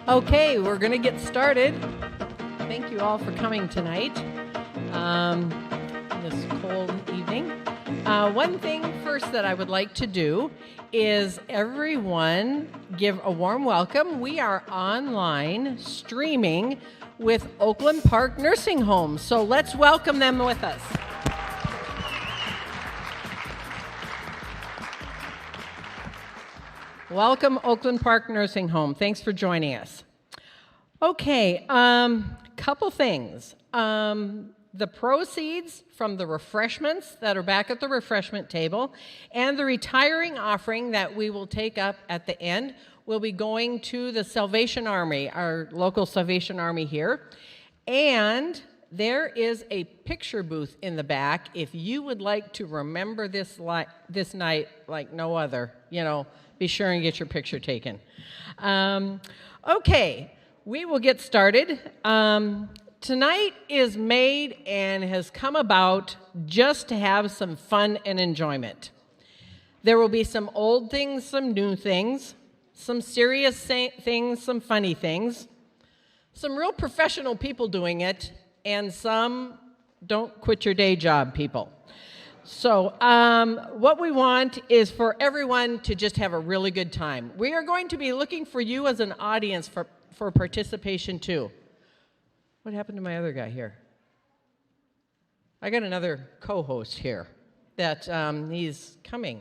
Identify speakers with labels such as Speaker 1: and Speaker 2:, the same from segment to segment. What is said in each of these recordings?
Speaker 1: Okay, we're going to get started. Thank you all for coming tonight, this cold evening. One thing first that I would like to do is everyone give a warm welcome. We are online streaming with Oakland Park Nursing Home, so let's welcome them with us. Welcome, Oakland Park Nursing Home. Thanks for joining us. Okay, couple things. The proceeds from the refreshments that are back at the refreshment table and the retiring offering that we will take up at the end will be going to the Salvation Army, our local Salvation Army here. And there is a picture booth in the back if you would like to remember this night like no other, be sure and get your picture taken. Okay, we will get started. Tonight is made and has come about just to have some fun and enjoyment. There will be some old things, some new things, some serious things, some funny things, some real professional people doing it, and some don't quit your day job people. So what we want is for everyone to just have a really good time. We are going to be looking for you as an audience for participation too. What happened to my other guy here? I got another co-host here that he's coming.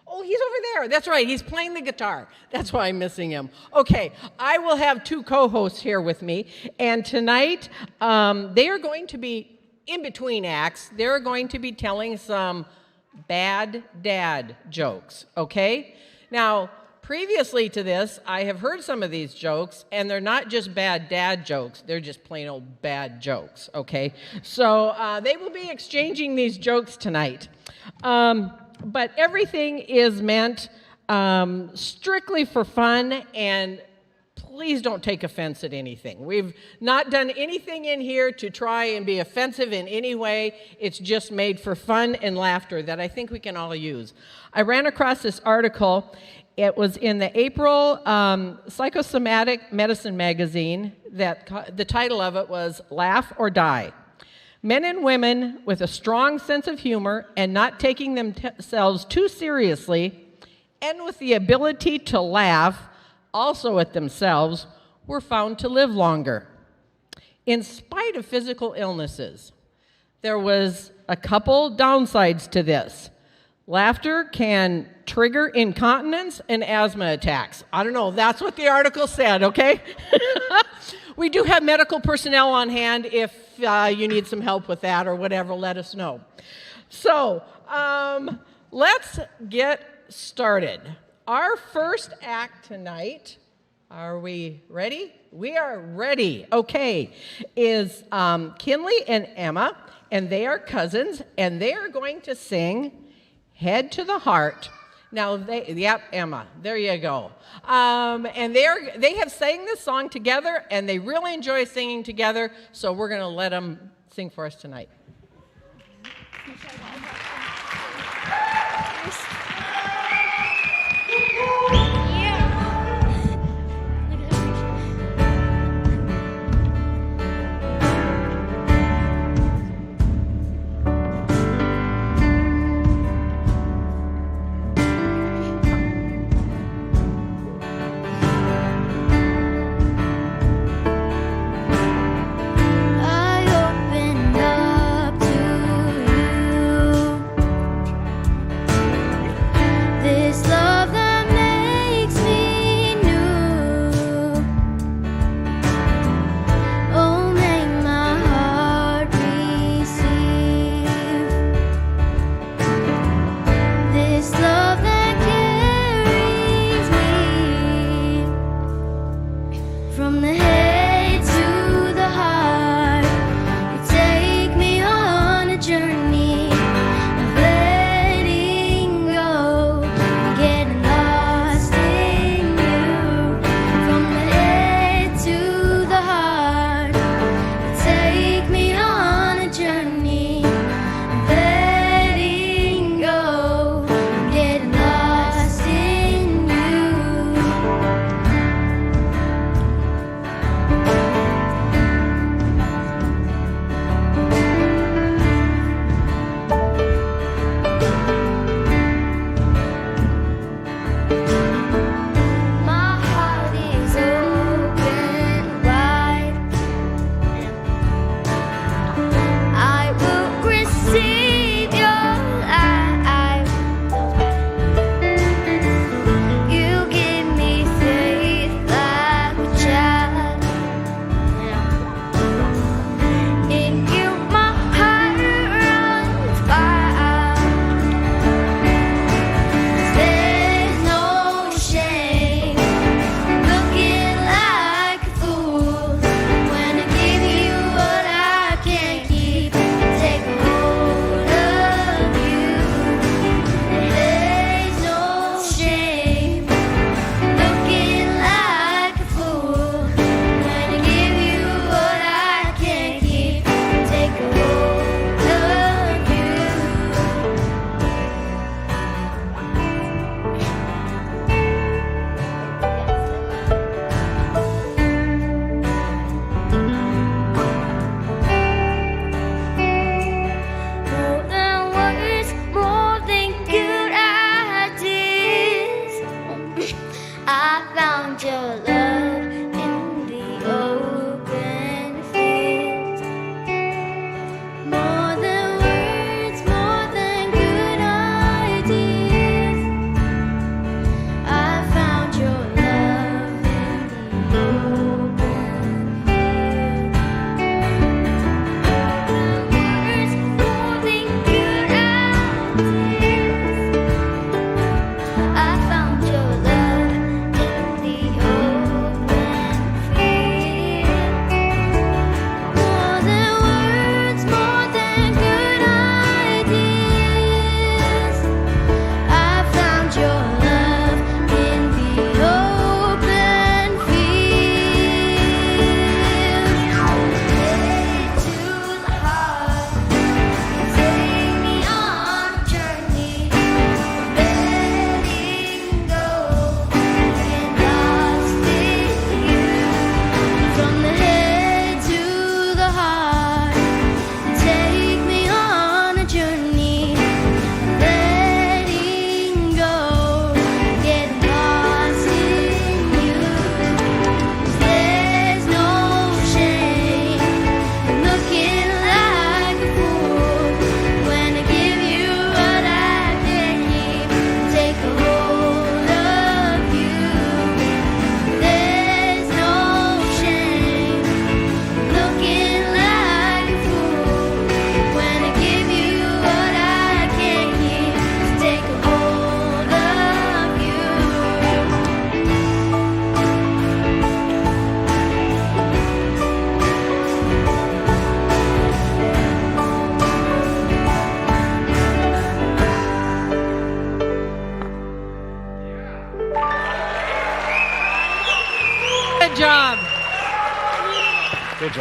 Speaker 1: Oh, he's over there. That's right. He's playing the guitar. That's why I'm missing him. Okay, I will have two co-hosts here with me. And tonight, they are going to be in between acts. They're going to be telling some bad dad jokes, okay? Now, previously to this, I have heard some of these jokes, and they're not just bad dad jokes. They're just plain old bad jokes, okay? So they will be exchanging these jokes tonight. But everything is meant strictly for fun, and please don't take offense at anything. We've not done anything in here to try and be offensive in any way. It's just made for fun and laughter that I think we can all use. I ran across this article. It was in the April Psychosomatic Medicine magazine. The title of it was Laugh or Die. Men and women with a strong sense of humor and not taking themselves too seriously and with the ability to laugh also at themselves were found to live longer. In spite of physical illnesses, there was a couple downsides to this. Laughter can trigger incontinence and asthma attacks. I don't know, that's what the article said, okay? We do have medical personnel on hand. If you need some help with that or whatever, let us know. So let's get started. Our first act tonight, are we ready? We are ready. Okay, is Kinley and Emma, and they are cousins, and they are going to sing Head to the Heart. Now, Emma, there you go. And they have sang this song together, and they really enjoy singing together, so we're going to let them sing for us tonight.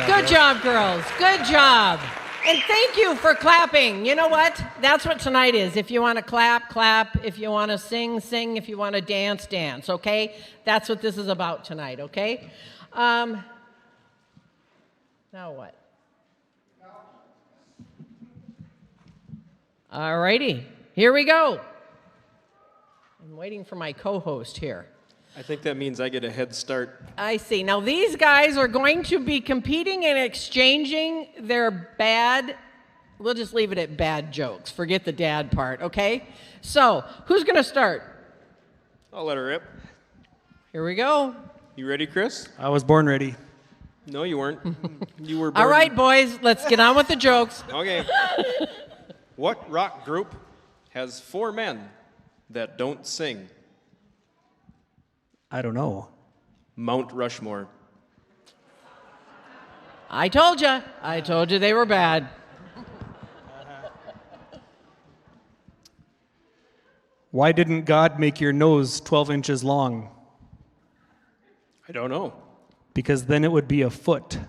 Speaker 1: Good job, girls. Good job. And thank you for clapping. You know what? That's what tonight is. If you want to clap, clap. If you want to sing, sing. If you want to dance, dance, okay? That's what this is about tonight, okay? Now what? All righty. Here we go. I'm waiting for my co-host here.
Speaker 2: I think that means I get a head start.
Speaker 1: I see. Now, these guys are going to be competing and exchanging their bad, we'll just leave it at bad jokes. Forget the dad part, okay? So, who's going to start?
Speaker 2: I'll let her rip.
Speaker 1: Here we go.
Speaker 2: You ready, Chris?
Speaker 3: I was born ready.
Speaker 2: No, you weren't. You were born.
Speaker 1: All right, boys, let's get on with the jokes.
Speaker 2: Okay. What rock group has 4 men that don't sing?
Speaker 3: I don't know.
Speaker 2: Mount Rushmore.
Speaker 1: I told you. I told you they were bad.
Speaker 3: Why didn't God make your nose 12 inches long?
Speaker 2: I don't know.
Speaker 3: Because then it would be a foot.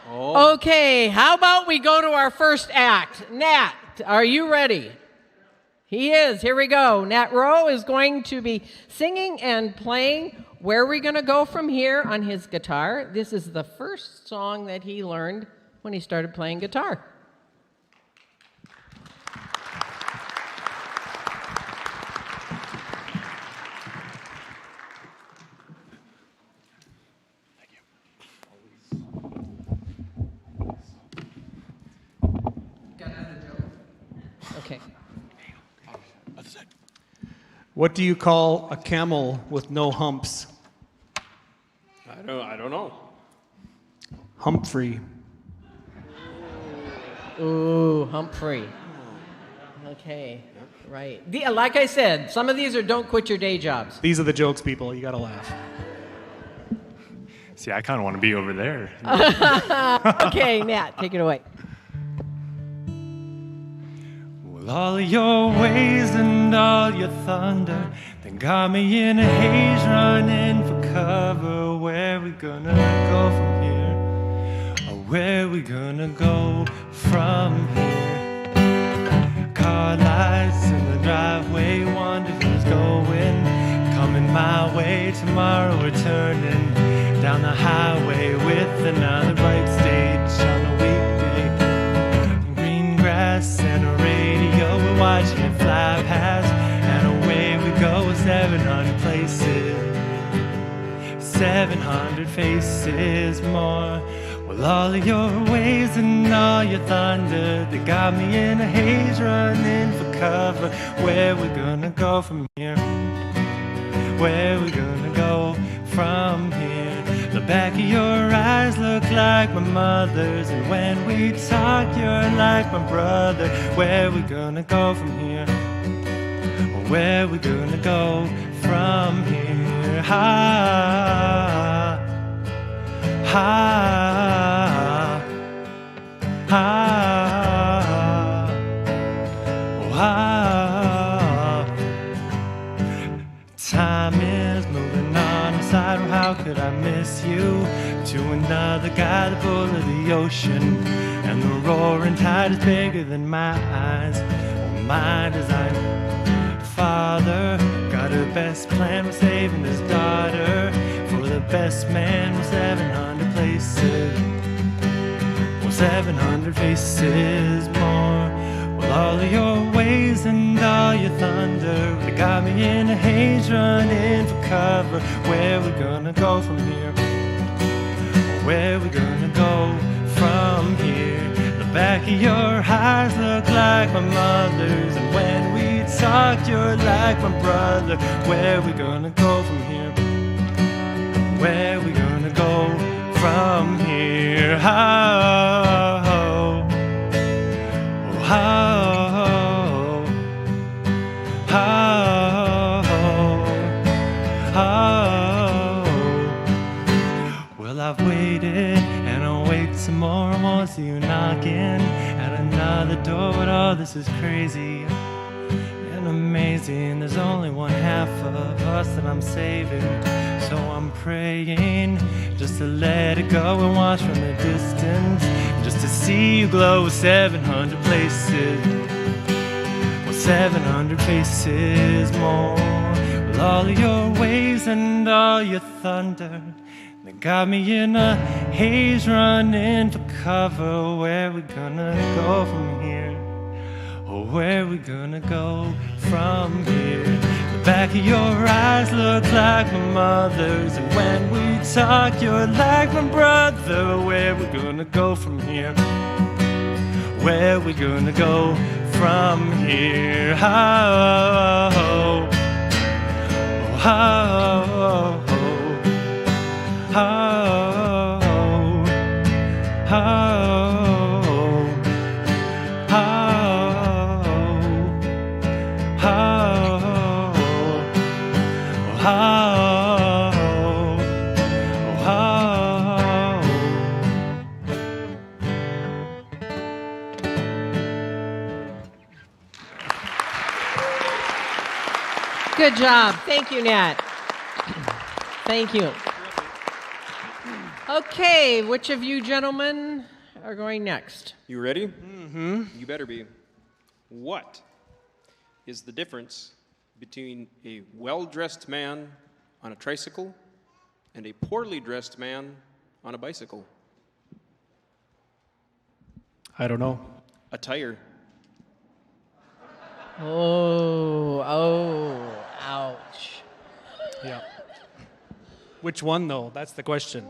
Speaker 2: Oh.
Speaker 1: Okay, how about we go to our first act? Nat, are you ready? He is. Here we go. Nat Rowe is going to be singing and playing Where We're Gonna Go From Here on his guitar. This is the first song that he learned when he started playing guitar. Okay.
Speaker 3: What do you call a camel with no humps?
Speaker 2: I don't know.
Speaker 3: Humphrey.
Speaker 1: Ooh, Humphrey. Okay, right. Like I said, some of these are don't quit your day jobs.
Speaker 3: These are the jokes, people. You gotta laugh.
Speaker 4: See, I kind of want to be over there.
Speaker 1: Okay, Nat, take it away.
Speaker 4: Well, all your ways and all your thunder, they got me in a haze running for cover. Where we gonna go from here? Or where we gonna go from here? Car lights in the driveway, wonder who's going. Coming my way tomorrow, we're turning down the highway with another bright stage on a weekday. Green grass and a radio, we're watching it fly past, and away we go, 700 places, 700 faces more. Well, all of your ways and all your thunder, they got me in a haze running for cover. Where we gonna go from here? Where we gonna go from here? The back of your eyes look like my mother's, and when we talk, you're like my brother. Where we gonna go from here? Where we gonna go from here? Ha, ha, ha, oh, ha. Time is moving on inside. How could I miss you? To another guy, the bull of the ocean, and the roaring tide is bigger than my eyes. Oh, my design. Father got a best plan for saving his daughter. For the best man was 700 places. Well, 700 faces more. Well, all of your ways and all your thunder, they got me in a haze running for cover. Where we gonna go from here? Where we gonna go from here? The back of your eyes look like my mother's, and when we talk, you're like my brother. Where we gonna go from here? Where we gonna go from here? Oh, oh, oh, oh, oh. Well, I've waited and I'll wait some more. I won't see you knocking at another door, but oh, this is crazy. And I amazing. There's only one half of us that I'm saving. So I'm praying just to let it go and watch from a distance, just to see you glow with 700 places. Well, 700 faces more, with all of your waves and all your thunder. They got me in a haze running for cover. Where we gonna go from here? Oh, where we gonna go from here? The back of your eyes look like my mother's, and when we talk you're like my brother. Where we gonna go from here? Where we gonna go from here? Oh, oh, oh, oh, oh. Oh, oh, oh,
Speaker 1: Good job. Thank you, Nat. Thank you. Okay, which of you gentlemen are going next?
Speaker 2: You ready? Mm-hmm. You better be. What is the difference between a well-dressed man on a tricycle and a poorly dressed man on a bicycle?
Speaker 3: I don't know.
Speaker 2: A tire.
Speaker 1: Oh, ouch.
Speaker 3: Yeah. Which one, though? That's the question.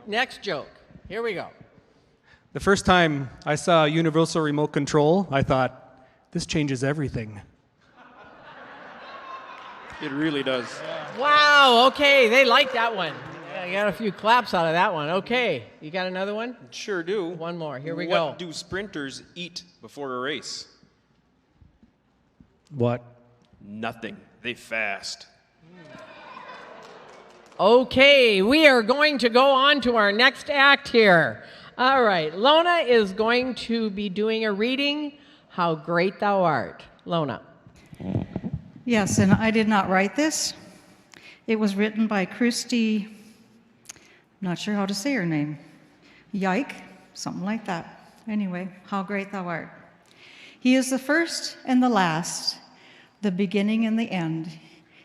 Speaker 1: Next joke. Here we go.
Speaker 3: The first time I saw a universal remote control, I thought, this changes everything.
Speaker 2: It really does.
Speaker 1: Wow, okay, they like that one. Yeah, I got a few claps out of that one. Okay, you got another one?
Speaker 2: Sure do.
Speaker 1: One more. Here we go.
Speaker 2: What do sprinters eat before a race?
Speaker 3: What?
Speaker 2: Nothing. They fast.
Speaker 1: Okay, we are going to go on to our next act here. All right, Lona is going to be doing a reading, How Great Thou Art. Lona.
Speaker 5: Yes, and I did not write this. It was written by Christy, I'm not sure how to say her name, Yike, something like that. Anyway, How Great Thou Art. He is the first and the last, the beginning and the end.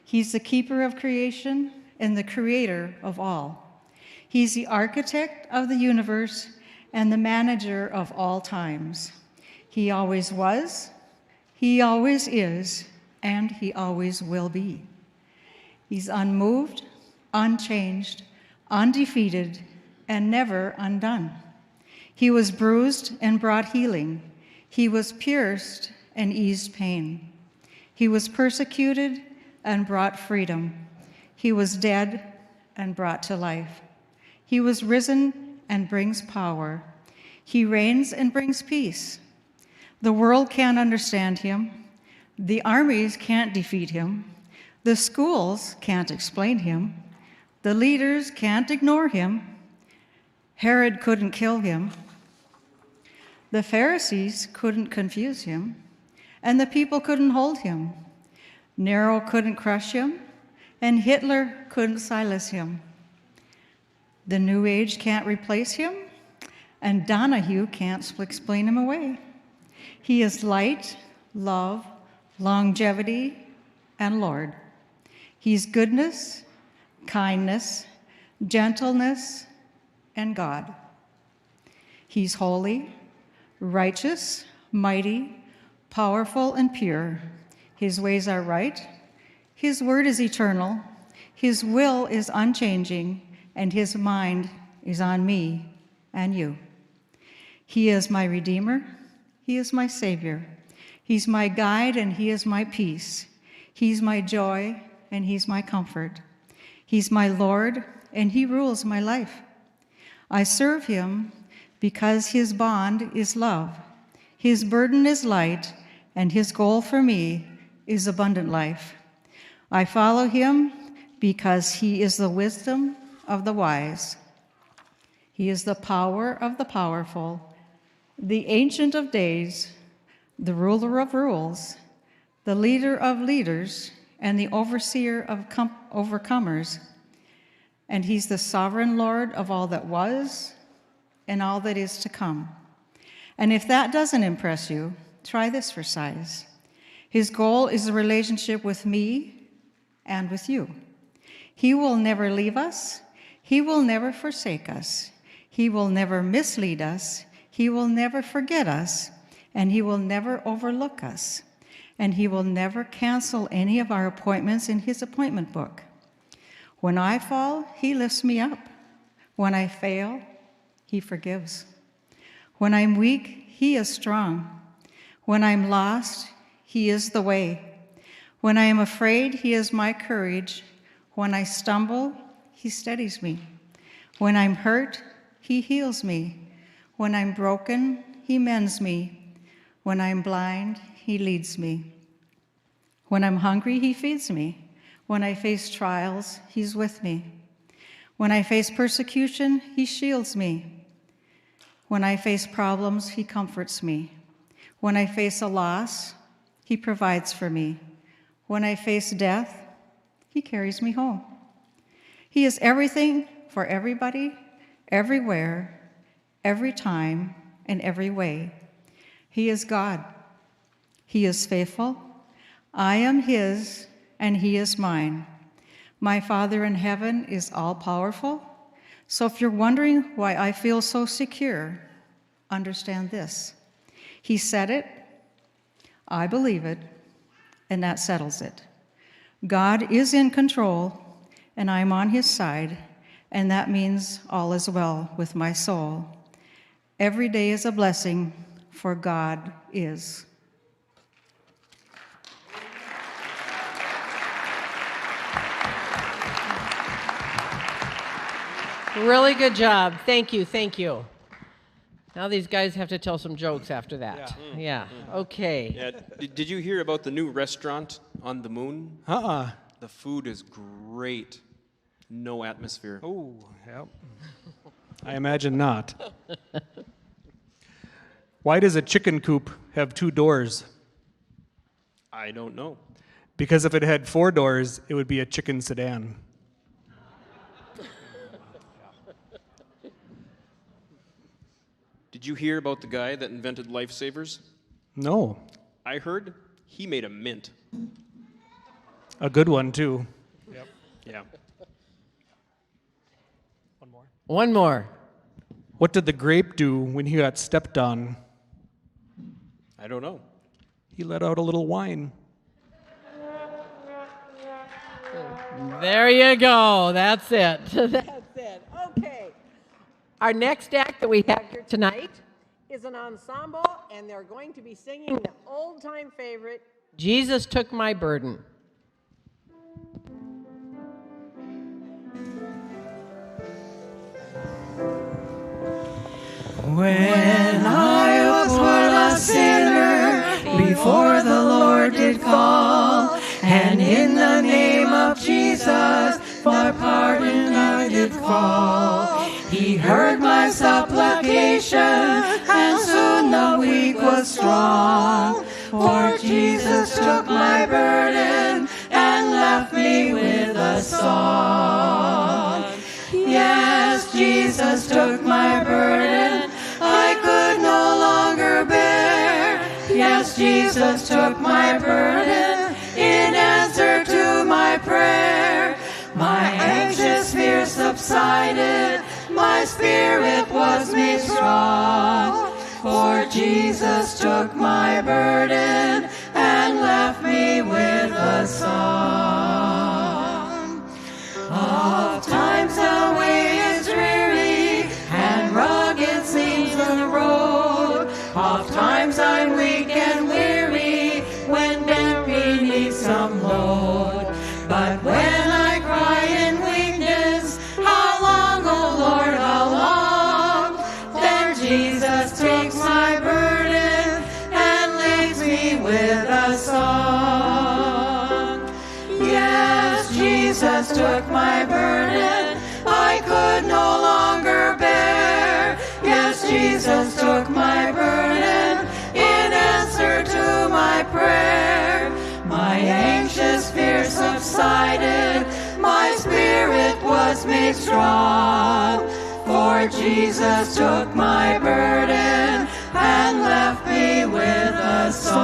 Speaker 5: He's the keeper of creation and the creator of all. He's the architect of the universe and the manager of all times. He always was, he always is, and he always will be. He's unmoved, unchanged, undefeated, and never undone. He was bruised and brought healing. He was pierced and eased pain. He was persecuted and brought freedom. He was dead and brought to life. He was risen and brings power. He reigns and brings peace. The world can't understand him. The armies can't defeat him. The schools can't explain him. The leaders can't ignore him. Herod couldn't kill him. The Pharisees couldn't confuse him. And the people couldn't hold him. Nero couldn't crush him. And Hitler couldn't silence him. The New Age can't replace him, and Donahue can't explain him away. He is light, love, longevity, and Lord. He's goodness, kindness, gentleness, and God. He's holy, righteous, mighty, powerful, and pure. His ways are right. His word is eternal, his will is unchanging, and his mind is on me and you. He is my Redeemer, he is my Savior. He's my guide and he is my peace. He's my joy and he's my comfort. He's my Lord and he rules my life. I serve him because his bond is love. His burden is light and his goal for me is abundant life. I follow him because he is the wisdom of the wise. He is the power of the powerful, the ancient of days, the ruler of rules, the leader of leaders, and the overseer of overcomers. And he's the sovereign Lord of all that was and all that is to come. And if that doesn't impress you, try this for size. His goal is a relationship with me and with you. He will never leave us. He will never forsake us. He will never mislead us. He will never forget us. And he will never overlook us. And he will never cancel any of our appointments in his appointment book. When I fall, he lifts me up. When I fail, he forgives. When I'm weak, he is strong. When I'm lost, he is the way. When I am afraid, he is my courage. When I stumble, he steadies me. When I'm hurt, he heals me. When I'm broken, he mends me. When I'm blind, he leads me. When I'm hungry, he feeds me. When I face trials, he's with me. When I face persecution, he shields me. When I face problems, he comforts me. When I face a loss, he provides for me. When I face death, he carries me home. He is everything for everybody, everywhere, every time, and every way. He is God. He is faithful. I am his, and he is mine. My Father in heaven is all-powerful. So if you're wondering why I feel so secure, understand this. He said it, I believe it, and that settles it. God is in control, and I'm on his side, and that means all is well with my soul. Every day is a blessing, for God is.
Speaker 1: Really good job. Thank you, thank you. Now these guys have to tell some jokes after that. Yeah. Okay.
Speaker 2: Yeah. Did you hear about the new restaurant on the moon? The food is great. No atmosphere.
Speaker 3: Oh, yep. I imagine not. Why does a chicken coop have 2 doors?
Speaker 2: I don't know.
Speaker 3: Because if it had 4 doors, it would be a chicken sedan.
Speaker 2: Did you hear about the guy that invented lifesavers?
Speaker 3: No.
Speaker 2: I heard he made a mint.
Speaker 3: A good one, too.
Speaker 2: Yep. Yeah.
Speaker 1: One more.
Speaker 3: What did the grape do when he got stepped on?
Speaker 2: I don't know.
Speaker 3: He let out a little wine.
Speaker 1: There you go. That's it. That's it. Okay. Our next act that we have here tonight is an ensemble, and they're going to be singing the old-time favorite, Jesus Took My Burden.
Speaker 6: When I was but a sinner, before the Lord did call, and in the name of Jesus, for pardon I did call. He heard my supplication, and soon the weak was strong. For Jesus took my burden, and left me with a song. Yes, Jesus took my burden, I could no longer bear. Yes, Jesus took my burden in answer to my prayer. My anxious fears subsided, my spirit was made strong. For Jesus took my burden and left me with a song. Oft times the way is dreary and rugged seems the road. Oft times I'm weak and weary when bent beneath some load. But when I cry in weakness, how long, O Lord, how long? Then Jesus takes my burden and leaves me with a song. Yes, Jesus took my burden, I could no longer bear. Yes, Jesus took my burden in answer to my prayer. strong. For Jesus took my burden and left me with a song.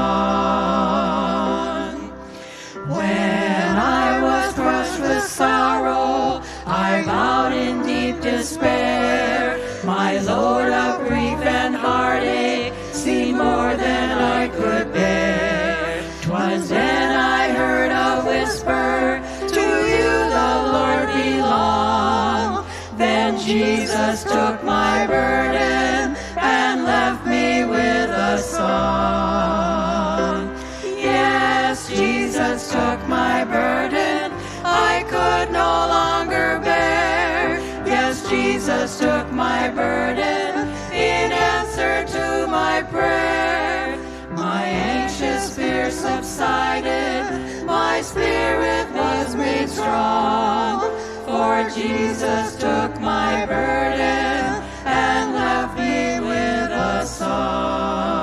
Speaker 6: When I was crushed with sorrow, I bowed in deep despair. My load of grief and heartache seemed more than I could bear. 'Twas then I heard a whisper, to you the Lord belong. Then Jesus took my burden and left me with a song. Yes, Jesus took my burden I could no longer bear. Yes, Jesus took my burden in answer to my prayer. My anxious fear subsided, my spirit was made strong. For Jesus took my burden and left me with a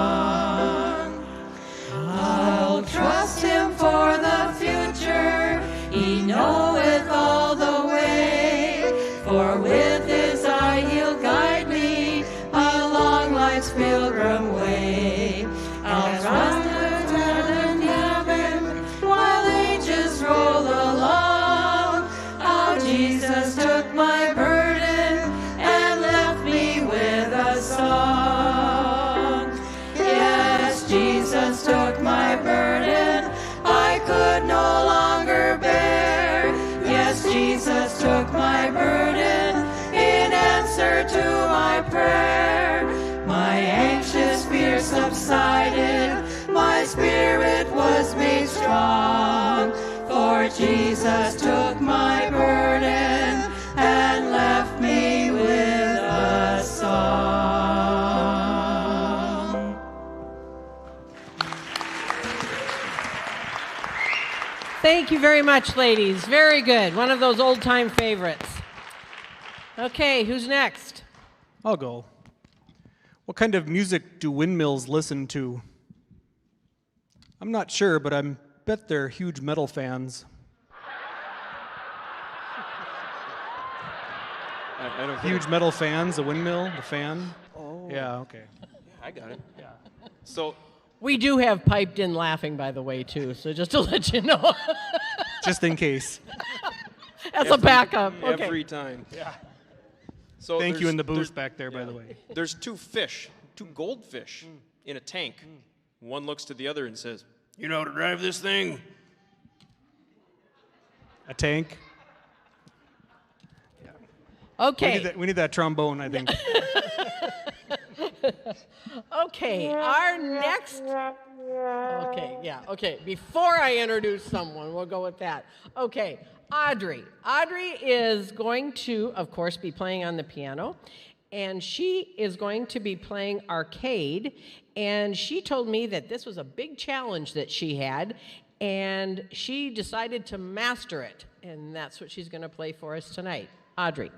Speaker 6: song. I'll trust him for the future, he knoweth all the way. For with his eye he'll guide me along life's pilgrim way. I'll trust him in heaven while ages roll along. How Jesus took my burden and left me with a song. Yes, Jesus took my burden I could no longer bear. Yes, Jesus took my burden in answer to my prayer. My anxious fear subsided, my spirit was made strong. For Jesus took my burden and left me with a song.
Speaker 1: Thank you very much, ladies. Very good. One of those old-time favorites. Okay, who's next?
Speaker 3: I'll go. What kind of music do windmills listen to? I'm not sure, but I bet they're huge metal fans.
Speaker 2: I don't get
Speaker 3: Huge
Speaker 2: it.
Speaker 3: metal fans, the windmill, the fan.
Speaker 2: Oh.
Speaker 3: Yeah, okay.
Speaker 2: I got it. Yeah. So
Speaker 1: We do have piped in laughing, by the way, too, so just to let you know.
Speaker 3: Just in case.
Speaker 1: As a backup. Okay.
Speaker 2: every time. Yeah. So
Speaker 3: Thank you in the
Speaker 2: there's-
Speaker 3: booth back there, by the way.
Speaker 2: There's two goldfish in a tank. One looks to the other and says, "You know how to drive this thing?"
Speaker 3: A tank.
Speaker 1: Okay.
Speaker 3: We need that trombone, I think.
Speaker 1: Okay, our next. Okay, yeah, okay. Before I introduce someone, we'll go with that. Okay, Audrey. Audrey is going to, of course, be playing on the piano, and she is going to be playing arcade. And she told me that this was a big challenge that she had, and she decided to master it. And that's what she's going to play for us tonight. Audrey.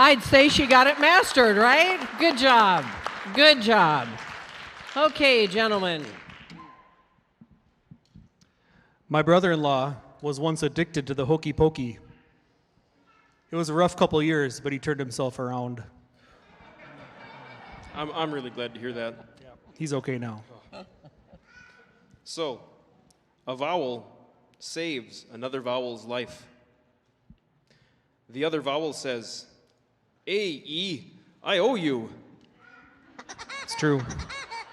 Speaker 1: I'd say she got it mastered, right? Good job. Good job. Okay, gentlemen.
Speaker 3: My brother-in-law was once addicted to the Hokey Pokey. It was a rough couple of years, but he turned himself around.
Speaker 2: I'm really glad to hear that.
Speaker 3: He's okay now.
Speaker 2: So, a vowel saves another vowel's life. The other vowel says, A-E, I owe you.
Speaker 3: It's true.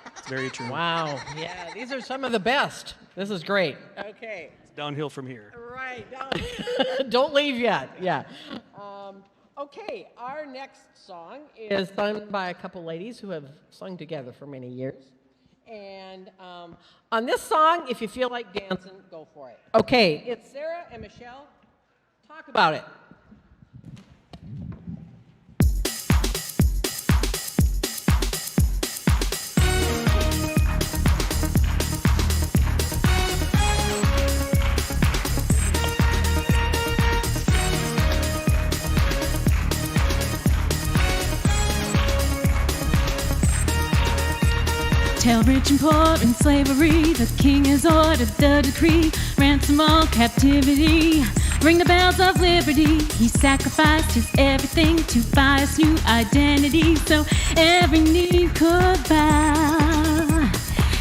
Speaker 3: It's very true.
Speaker 1: Wow. Yeah, these are some of the best. This is great. Okay.
Speaker 3: It's downhill from here.
Speaker 1: Right. Don't leave yet. Yeah. Okay, our next song is sung by a couple ladies who have sung together for many years. And on this song, if you feel like dancing, go for it. Okay, it's Sarah and Michelle. Talk about it.
Speaker 7: Tell rich and poor in slavery, the king has ordered the decree. Ransom all captivity, ring the bells of liberty. He sacrificed his everything to buy us new identity, so every knee could bow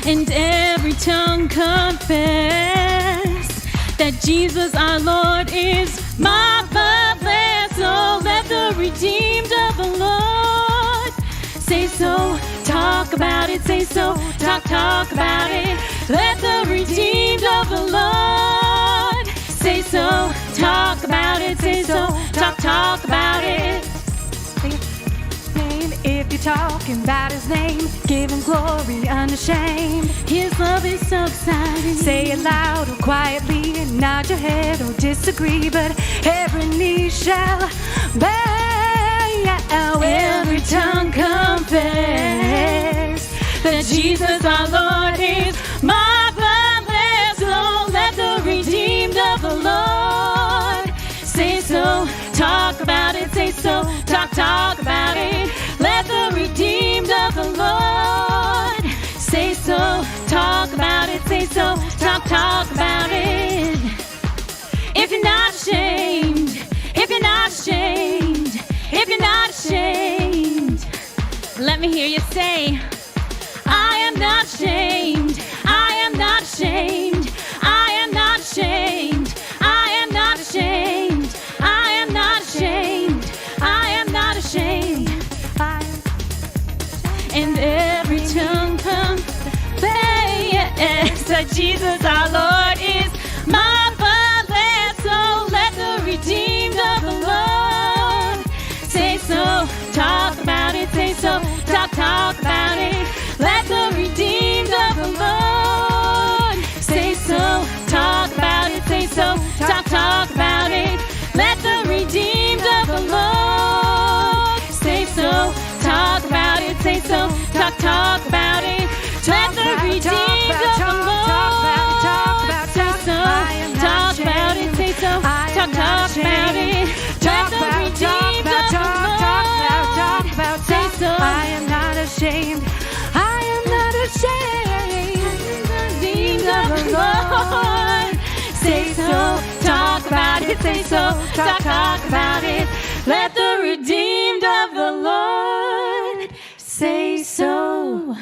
Speaker 7: and every tongue confess that Jesus our Lord is marvelous. So let the redeemed of the Lord say so. Talk about it, say so, talk about it. Let the redeemed of the Lord say so. Talk about it, say so, talk about it.
Speaker 6: If you're talking about his name, give him glory unashamed.
Speaker 7: His love is so exciting.
Speaker 6: Say it loud or quietly, and nod your head or disagree, but every knee shall bow.
Speaker 7: Every tongue confess that Jesus our Lord is marvelous. Oh, let the redeemed of the Lord say so. Talk about it, say so. Talk about it. Let the redeemed of the Lord say so. Talk about it, say so. Talk about it. If you're not ashamed, if you're not ashamed, if you're not ashamed, let me hear you say, I am not ashamed, I am not ashamed, I am not ashamed, I am not ashamed, I am not ashamed, I am not ashamed. And every tongue confess that Jesus our Lord is marvelous. So let the redeemed of the Lord say so. Talk about it, say so. Talk about it. Let the redeemed of the Lord say so. Talk about it, say so. Talk about it. Let the redeemed of the Lord say so. Talk about it, say so. Talk about it. Let the redeemed of the Lord say so. Talk about it, say so. Talk about it. Let the redeemed of the Lord say so.
Speaker 6: I am not ashamed. I am not ashamed.
Speaker 7: Redeemed of the Lord say so. Talk about it, say so. Talk about it. Let the redeemed of the Lord say so.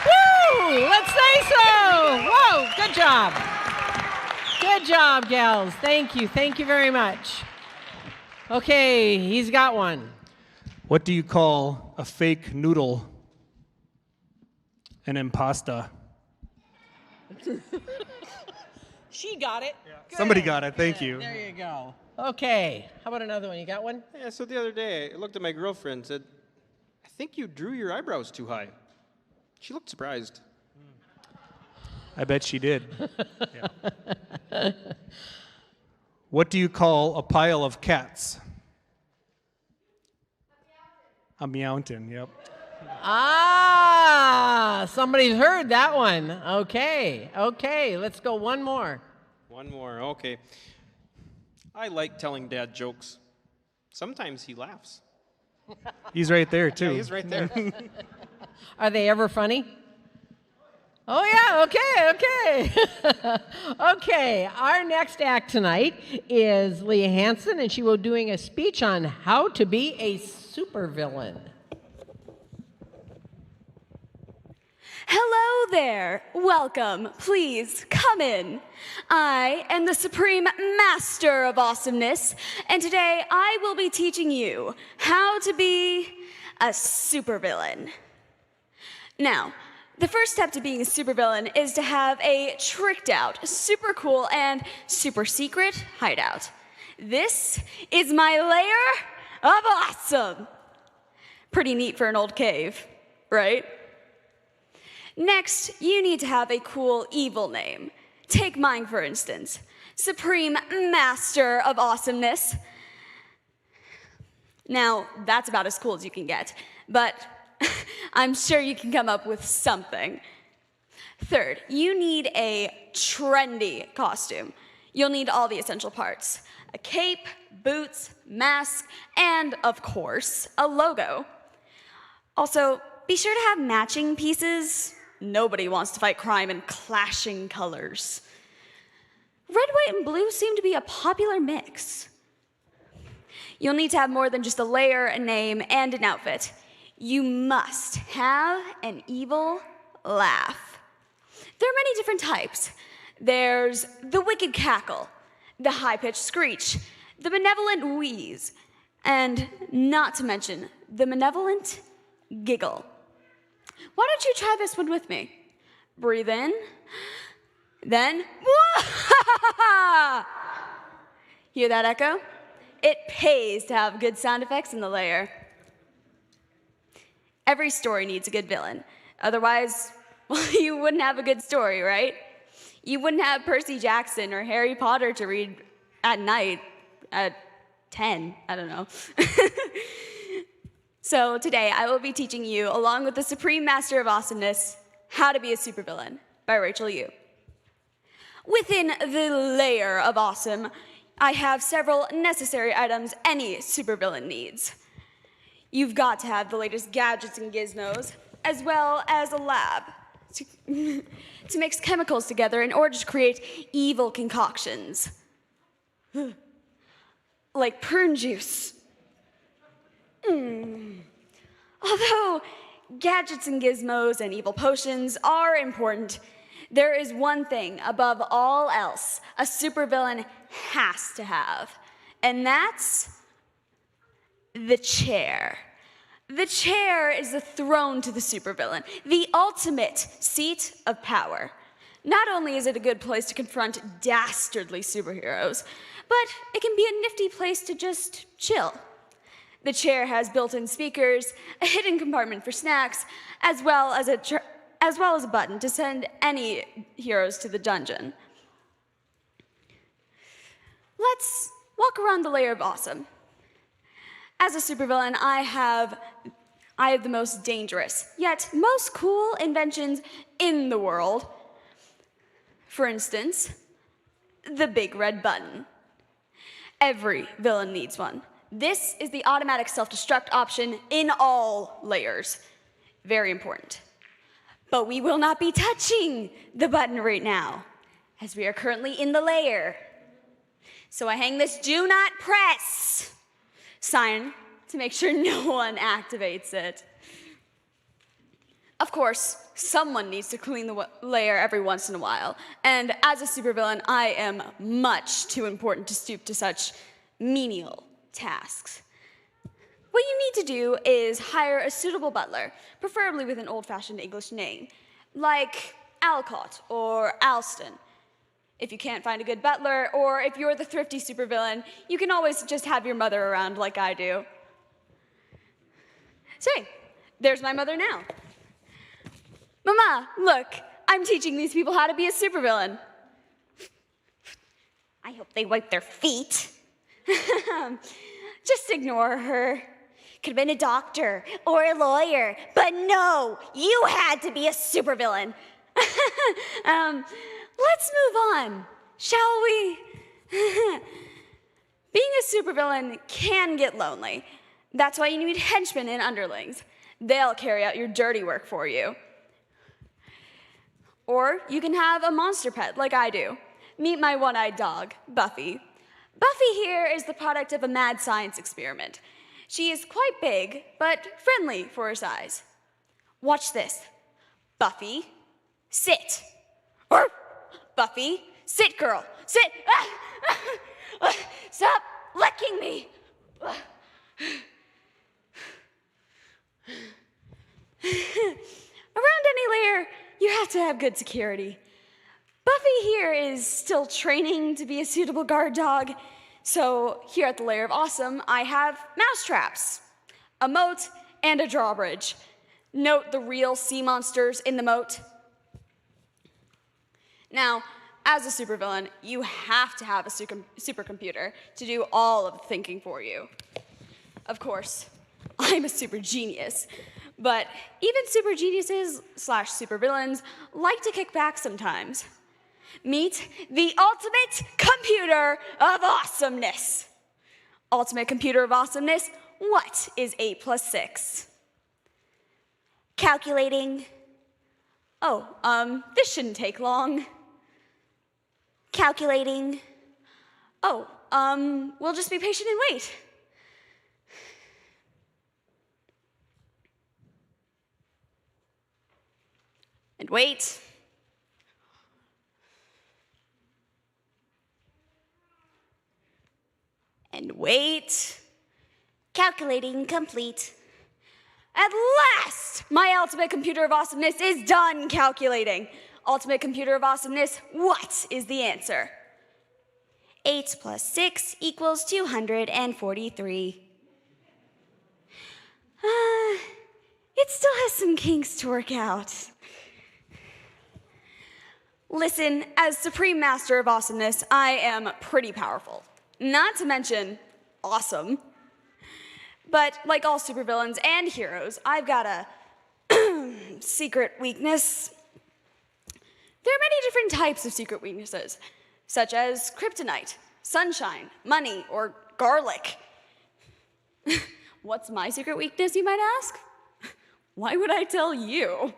Speaker 1: Woo! Let's say so! Whoa! Good job. Good job, gals. Thank you. Thank you very much. Okay, he's got one.
Speaker 3: What do you call a fake noodle? An impasta.
Speaker 1: She got it. Good.
Speaker 3: Somebody got it. Thank you.
Speaker 1: There you go. Okay. How about another one? You got one?
Speaker 2: Yeah, so the other day, I looked at my girlfriend and said, I think you drew your eyebrows too high. She looked surprised.
Speaker 3: I bet she did. Yeah. What do you call a pile of cats? A meowton, yep.
Speaker 1: Ah, somebody's heard that one. Okay. Let's go one more.
Speaker 2: One more, okay. I like telling dad jokes. Sometimes he laughs.
Speaker 3: He's right there, too.
Speaker 2: Yeah, he's right there.
Speaker 1: Are they ever funny? Oh, yeah, okay. Okay, our next act tonight is Leah Hansen, and she will be doing a speech on how to be a supervillain.
Speaker 8: Hello there. Welcome. Please come in. I am the Supreme Master of Awesomeness, and today I will be teaching you how to be a supervillain. Now, the first step to being a supervillain is to have a tricked out, super cool, and super secret hideout. This is my lair of awesome. Pretty neat for an old cave, right? Next, you need to have a cool evil name. Take mine, for instance. Supreme Master of Awesomeness. Now, that's about as cool as you can get, but I'm sure you can come up with something. Third, you need a trendy costume. You'll need all the essential parts: a cape, boots, mask, and, of course, a logo. Also, be sure to have matching pieces. Nobody wants to fight crime in clashing colors. Red, white, and blue seem to be a popular mix. You'll need to have more than just a layer, a name, and an outfit. You must have an evil laugh. There are many different types. There's the wicked cackle, the high-pitched screech, the benevolent wheeze, and not to mention the malevolent giggle. Why don't you try this one with me? Breathe in, then hear that echo? It pays to have good sound effects in the layer. Every story needs a good villain. Otherwise, well, you wouldn't have a good story, right? You wouldn't have Percy Jackson or Harry Potter to read at night at 10, I don't know. So today I will be teaching you, along with the Supreme Master of Awesomeness, How to Be a Supervillain by Rachel Yu. Within the layer of awesome, I have several necessary items any supervillain needs. You've got to have the latest gadgets and gizmos, as well as a lab to mix chemicals together in order to create evil concoctions. Like prune juice. Although gadgets and gizmos and evil potions are important, there is one thing above all else a supervillain has to have, and that's the chair. The chair is the throne to the supervillain, the ultimate seat of power. Not only is it a good place to confront dastardly superheroes, but it can be a nifty place to just chill. The chair has built-in speakers, a hidden compartment for snacks, as well as a button to send any heroes to the dungeon. Let's walk around the layer of awesome. As a supervillain, I have the most dangerous, yet most cool inventions in the world. For instance, the big red button. Every villain needs one. This is the automatic self-destruct option in all layers. Very important. But we will not be touching the button right now, as we are currently in the layer. So I hang this "Do Not Press" sign to make sure no one activates it. Of course, someone needs to clean the layer every once in a while, and as a supervillain, I am much too important to stoop to such menial tasks. What you need to do is hire a suitable butler, preferably with an old-fashioned English name, like Alcott or Alston. If you can't find a good butler, or if you're the thrifty supervillain, you can always just have your mother around like I do. Say, there's my mother now. Mama, look, I'm teaching these people how to be a supervillain. I hope they wipe their feet. Just ignore her. Could have been a doctor or a lawyer, but no, you had to be a supervillain. Let's move on, shall we? Being a a supervillain can get lonely. That's why you need henchmen and underlings. They'll carry out your dirty work for you. Or you can have a monster pet like I do. Meet my one-eyed dog, Buffy. Buffy here is the product of a mad science experiment. She is quite big, but friendly for her size. Watch this. Buffy, sit. Or Buffy, sit, girl. Sit. Stop licking me. Around any lair, you have to have good security. Buffy here is still training to be a suitable guard dog, so here at the Lair of Awesome, I have mouse traps, a moat, and a drawbridge. Note the real sea monsters in the moat. Now, as a supervillain, you have to have a supercomputer to do all of the thinking for you. Of course, I'm a super genius, but even super geniuses / supervillains like to kick back sometimes. Meet the ultimate computer of awesomeness. Ultimate computer of awesomeness, what is 8 + 6? Calculating. Oh, this shouldn't take long. Calculating. Oh, we'll just be patient and wait. And wait. And wait. Calculating complete. At last, my ultimate computer of awesomeness is done calculating. Ultimate computer of awesomeness, what is the answer? 8 + 6 = 243. It still has some kinks to work out. Listen, as Supreme Master of Awesomeness, I am pretty powerful. Not to mention, awesome. But like all supervillains and heroes, I've got a secret weakness. There are many different types of secret weaknesses, such as kryptonite, sunshine, money, or garlic. What's my secret weakness, you might ask? Why would I tell you?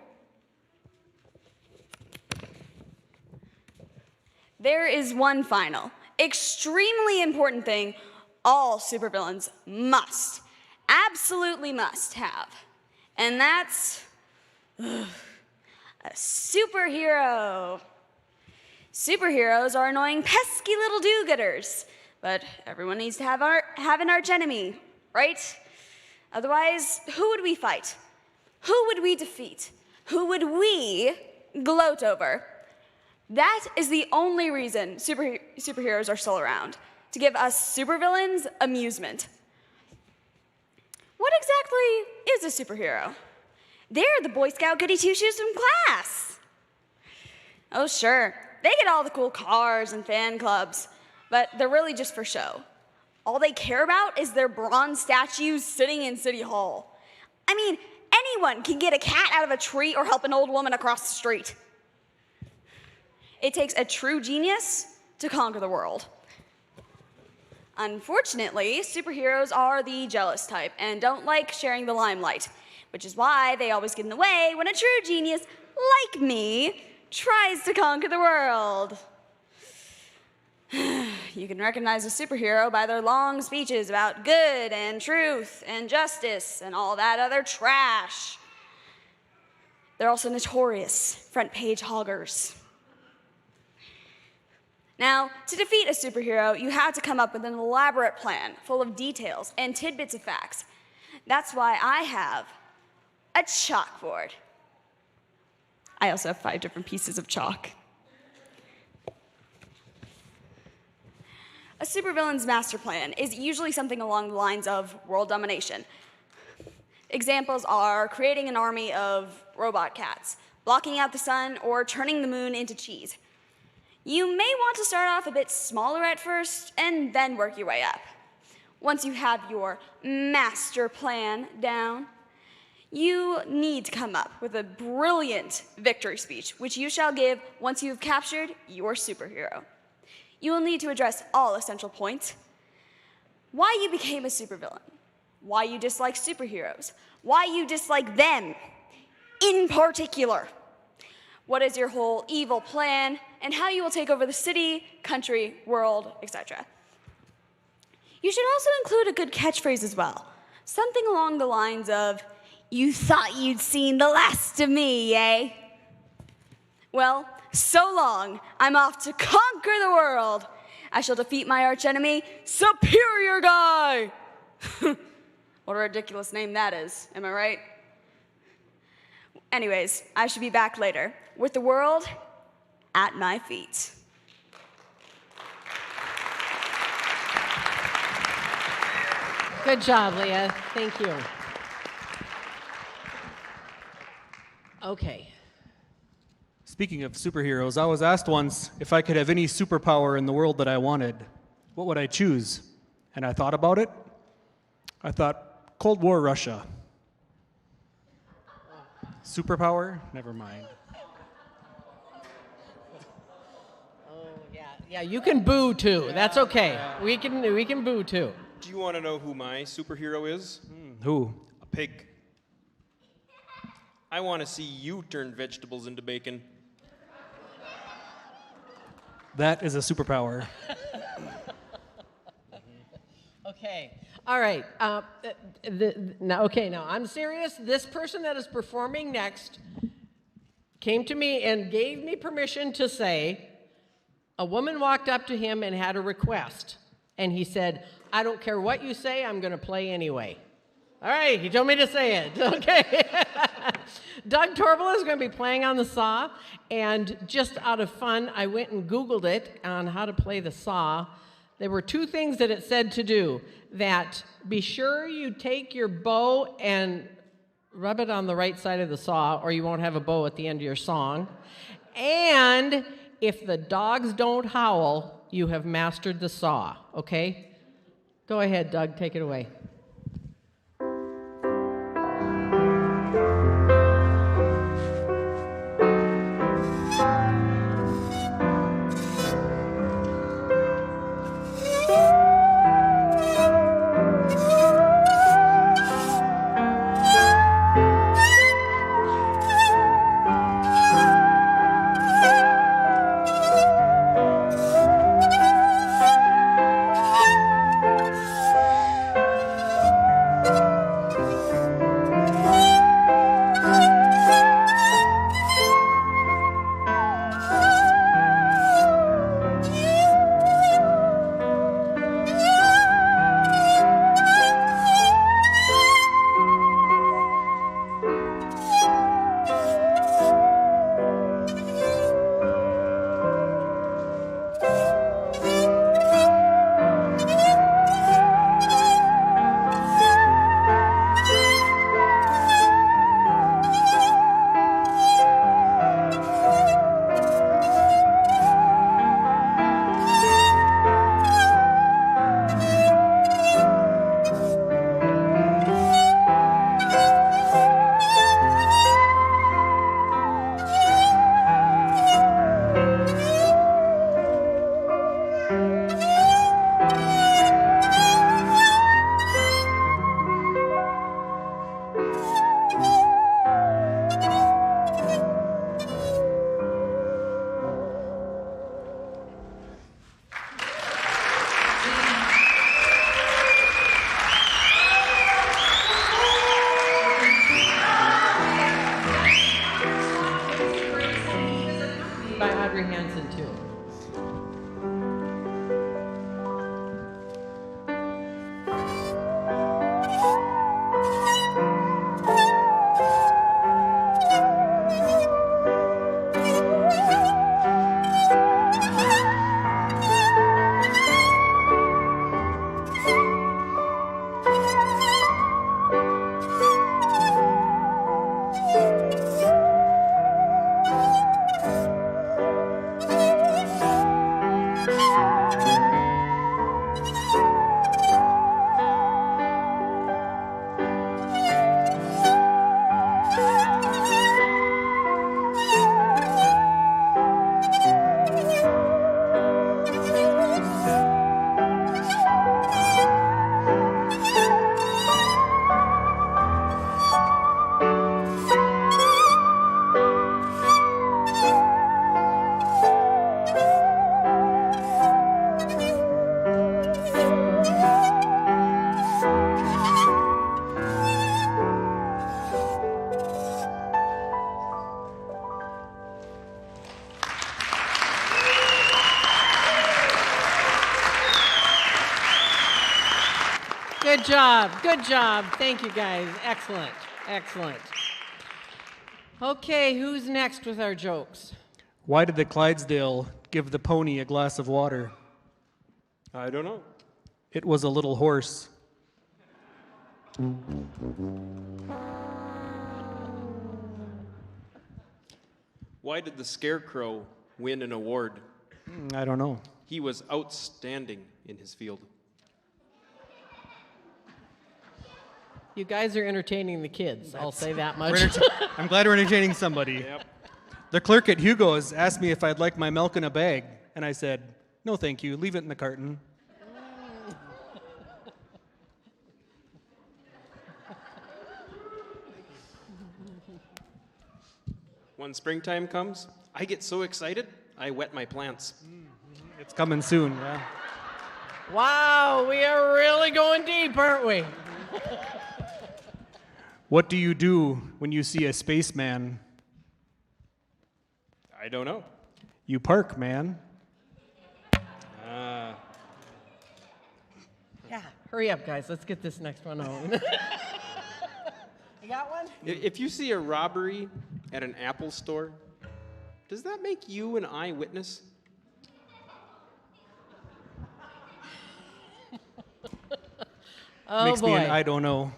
Speaker 8: There is one final, extremely important thing all supervillains must, absolutely must have. And that's a superhero. Superheroes are annoying, pesky little do-gooders, but everyone needs to have an archenemy, right? Otherwise, who would we fight? Who would we defeat? Who would we gloat over? That is the only reason superheroes are still around, to give us supervillains amusement. What exactly is a superhero? They're the Boy Scout goody two-shoes from class. Oh, sure, they get all the cool cars and fan clubs, but they're really just for show. All they care about is their bronze statues sitting in City Hall. I mean, anyone can get a cat out of a tree or help an old woman across the street. It takes a true genius to conquer the world. Unfortunately, superheroes are the jealous type and don't like sharing the limelight, which is why they always get in the way when a true genius, like me, tries to conquer the world. You can recognize a superhero by their long speeches about good and truth and justice and all that other trash. They're also notorious front-page hoggers. Now, to defeat a superhero, you have to come up with an elaborate plan full of details and tidbits of facts. That's why I have a chalkboard. I also have 5 different pieces of chalk. A supervillain's master plan is usually something along the lines of world domination. Examples are creating an army of robot cats, blocking out the sun, or turning the moon into cheese. You may want to start off a bit smaller at first and then work your way up. Once you have your master plan down, you need to come up with a brilliant victory speech, which you shall give once you have captured your superhero. You will need to address all essential points, why you became a supervillain, why you dislike superheroes, why you dislike them in particular. What is your whole evil plan, and how you will take over the city, country, world, etc. You should also include a good catchphrase as well. Something along the lines of, "You thought you'd seen the last of me, eh?" Well, so long. I'm off to conquer the world. I shall defeat my archenemy, Superior Guy. What a ridiculous name that is, am I right? Anyways, I should be back later with the world at my feet.
Speaker 1: Good job, Leah. Thank you. Okay.
Speaker 3: Speaking of superheroes, I was asked once if I could have any superpower in the world that I wanted, what would I choose? And I thought about it. I thought, Cold War Russia. Superpower? Never mind.
Speaker 1: Yeah, you can boo too. That's okay. We can boo too.
Speaker 2: Do you want to know who my superhero is?
Speaker 3: Who?
Speaker 2: A pig. I want to see you turn vegetables into bacon.
Speaker 3: That is a superpower.
Speaker 1: Okay. All right. Now I'm serious. This person that is performing next came to me and gave me permission to say, a woman walked up to him and had a request. And he said, "I don't care what you say, I'm going to play anyway." All right, he told me to say it. Okay. Doug Torvald is going to be playing on the saw. And just out of fun, I went and Googled it on how to play the saw. There were two things that it said to do. That be sure you take your bow and rub it on the right side of the saw, or you won't have a bow at the end of your song. And if the dogs don't howl, you have mastered the saw, okay? Go ahead, Doug, take it away. Good job. Good job. Thank you, guys. Excellent. Excellent. Okay, who's next with our jokes?
Speaker 3: Why did the Clydesdale give the pony a glass of water?
Speaker 2: I don't know.
Speaker 3: It was a little horse.
Speaker 2: Why did the Scarecrow win an award?
Speaker 3: I don't know.
Speaker 2: He was outstanding in his field.
Speaker 1: You guys are entertaining the kids. I'll say that much.
Speaker 3: I'm glad we're entertaining somebody.
Speaker 2: Yep.
Speaker 3: The clerk at Hugo's asked me if I'd like my milk in a bag, and I said, no thank you, leave it in the carton.
Speaker 2: When springtime comes, I get so excited, I wet my plants.
Speaker 3: It's coming soon, yeah.
Speaker 1: Wow, we are really going deep, aren't we?
Speaker 3: What do you do when you see a spaceman?
Speaker 2: I don't know.
Speaker 3: You park, man.
Speaker 1: Yeah, hurry up, guys. Let's get this next one on. You got one?
Speaker 2: If you see a robbery at an Apple store, does that make you an eyewitness?
Speaker 1: Oh,
Speaker 3: Makes
Speaker 1: boy.
Speaker 3: me an I don't know.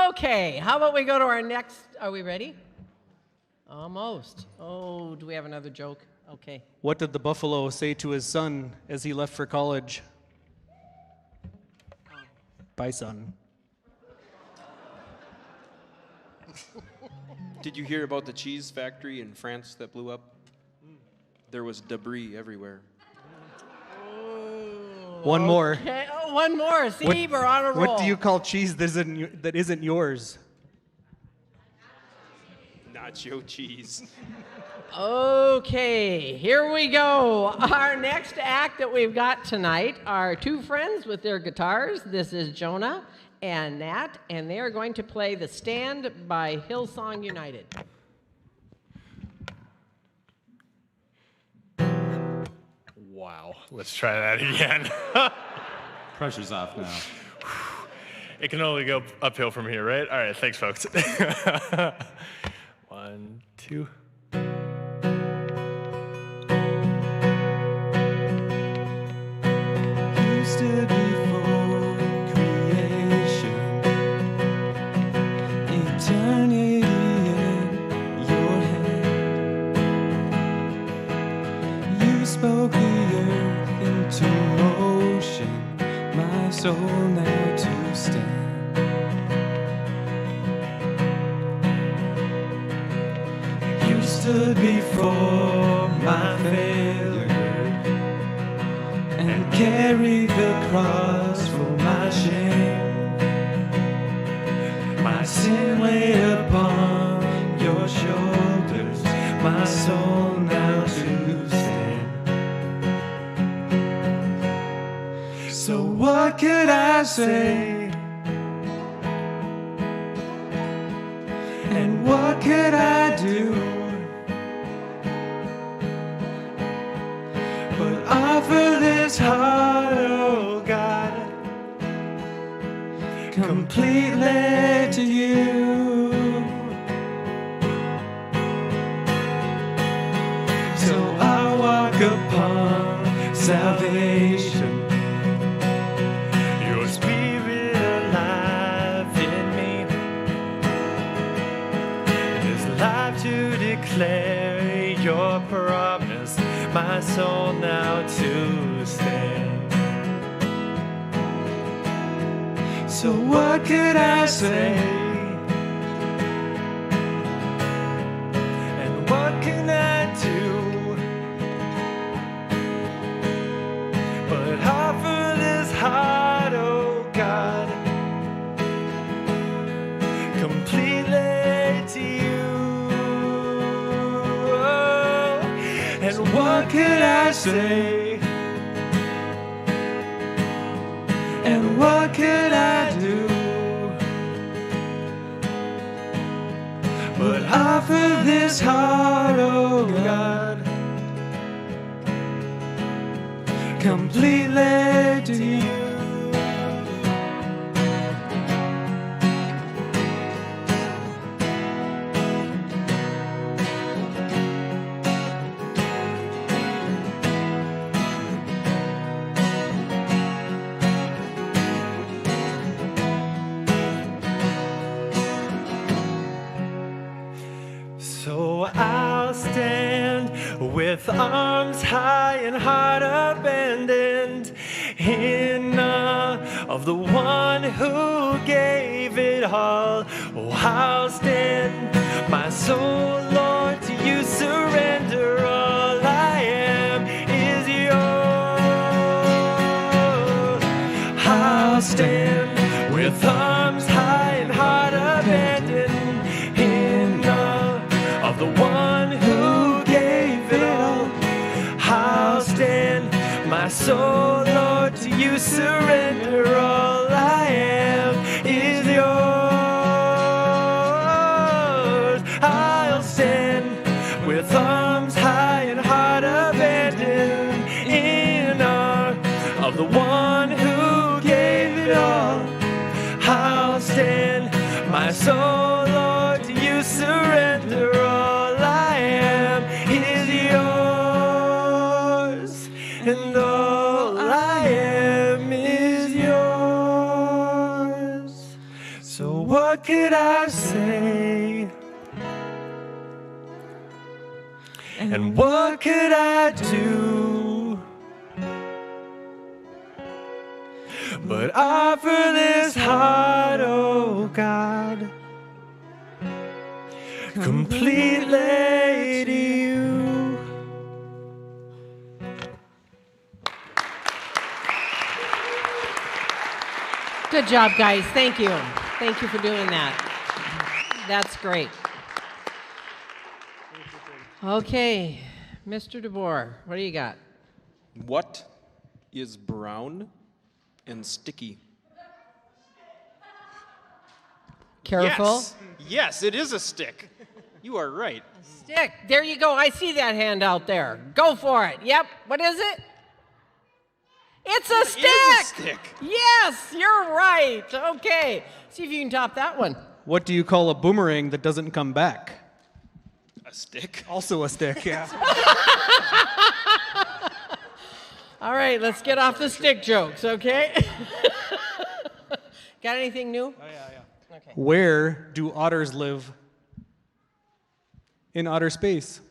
Speaker 1: Okay, how about we go to our next? Are we ready? Almost. Oh, do we have another joke? Okay.
Speaker 3: What did the buffalo say to his son as he left for college? Bye, son.
Speaker 2: Did you hear about the cheese factory in France that blew up? There was debris everywhere.
Speaker 3: One more.
Speaker 1: Okay. Oh, one more. See, we're on a roll.
Speaker 3: What do you call cheese that isn't yours?
Speaker 2: Nacho cheese.
Speaker 1: Okay, here we go. Our next act that we've got tonight are two friends with their guitars. This is Jonah and Nat, and they are going to play The Stand by Hillsong United.
Speaker 9: Wow, let's try that again.
Speaker 10: Pressure's off now.
Speaker 9: It can only go uphill from here, right? All right, thanks, folks. 1, 2.
Speaker 4: You stood before creation, eternity in your hand. You spoke the earth into motion, my soul now to stand. You stood before my failure and carried the cross for my shame. My sin lay upon your shoulders, my soul now to stand. So what could I say? And what could I do? But offer this heart, oh God, completely to you. So I walk upon salvation, your spirit alive in me. There's life to declare your promise, my soul now to stand. So what could I say? And what can I do? But offer this heart, oh God, completely to you. And what could I say? And what could I do? But offer this heart, oh God, completely to you. with arms high and heart abandoned, in awe of the one who gave it all. Oh, I'll stand, my soul, Lord, to you surrender. All I am is yours. I'll stand with arms high and heart abandoned, in awe of the one who gave it all. I'll stand, my soul, Lord, to you surrender. All I am is yours. I'll stand with arms high and heart abandoned, in awe of the one who gave it all. I'll stand, my soul, Lord, to you surrender. All I am is yours, and all I am is yours. So what could I say? And what could I do but offer this heart, oh God, completely to you?
Speaker 1: Good job, guys. Thank you. Thank you for doing that. That's great. Okay, Mr. DeBoer, what do you got?
Speaker 2: What is brown and sticky?
Speaker 1: Careful.
Speaker 2: Yes, it is a stick. You are right.
Speaker 1: Stick. There you go. I see that hand out there. Go for it. Yep. What is it? It's a stick.
Speaker 2: It is a stick.
Speaker 1: Yes, you're right. Okay. See if you can top that one.
Speaker 3: What do you call a boomerang that doesn't come back?
Speaker 2: A stick?
Speaker 3: Also a stick, yeah.
Speaker 1: All right, let's get off the stick jokes, okay? Got anything new?
Speaker 3: Oh, yeah.
Speaker 1: Okay.
Speaker 3: Where do otters live? In outer space.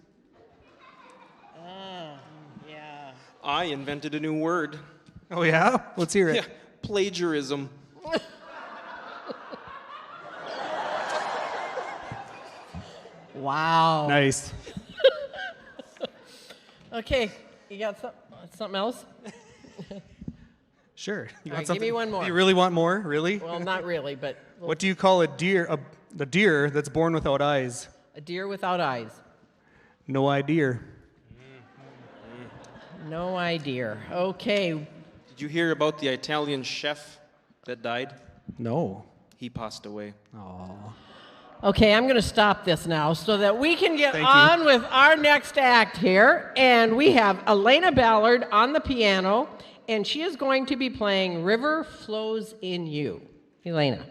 Speaker 1: Yeah.
Speaker 2: I invented a new word.
Speaker 3: Oh, yeah? Let's hear it.
Speaker 2: Yeah, plagiarism.
Speaker 1: Wow.
Speaker 3: Nice.
Speaker 1: Okay, you got something else?
Speaker 3: Sure. You
Speaker 1: All right,
Speaker 3: want
Speaker 1: give
Speaker 3: something?
Speaker 1: me one more.
Speaker 3: You really want more? Really?
Speaker 1: Well, not really, but
Speaker 3: What do you call a deer that's born without eyes?
Speaker 1: a deer without eyes.
Speaker 3: No idea.
Speaker 1: No idea. Okay.
Speaker 2: Did you hear about the Italian chef that died?
Speaker 3: No.
Speaker 2: He passed away.
Speaker 3: Oh.
Speaker 1: Okay, I'm going to stop this now so that we can get
Speaker 3: Thank you.
Speaker 1: on with our next act here. And we have Elena Ballard on the piano, and she is going to be playing River Flows in You. Elena.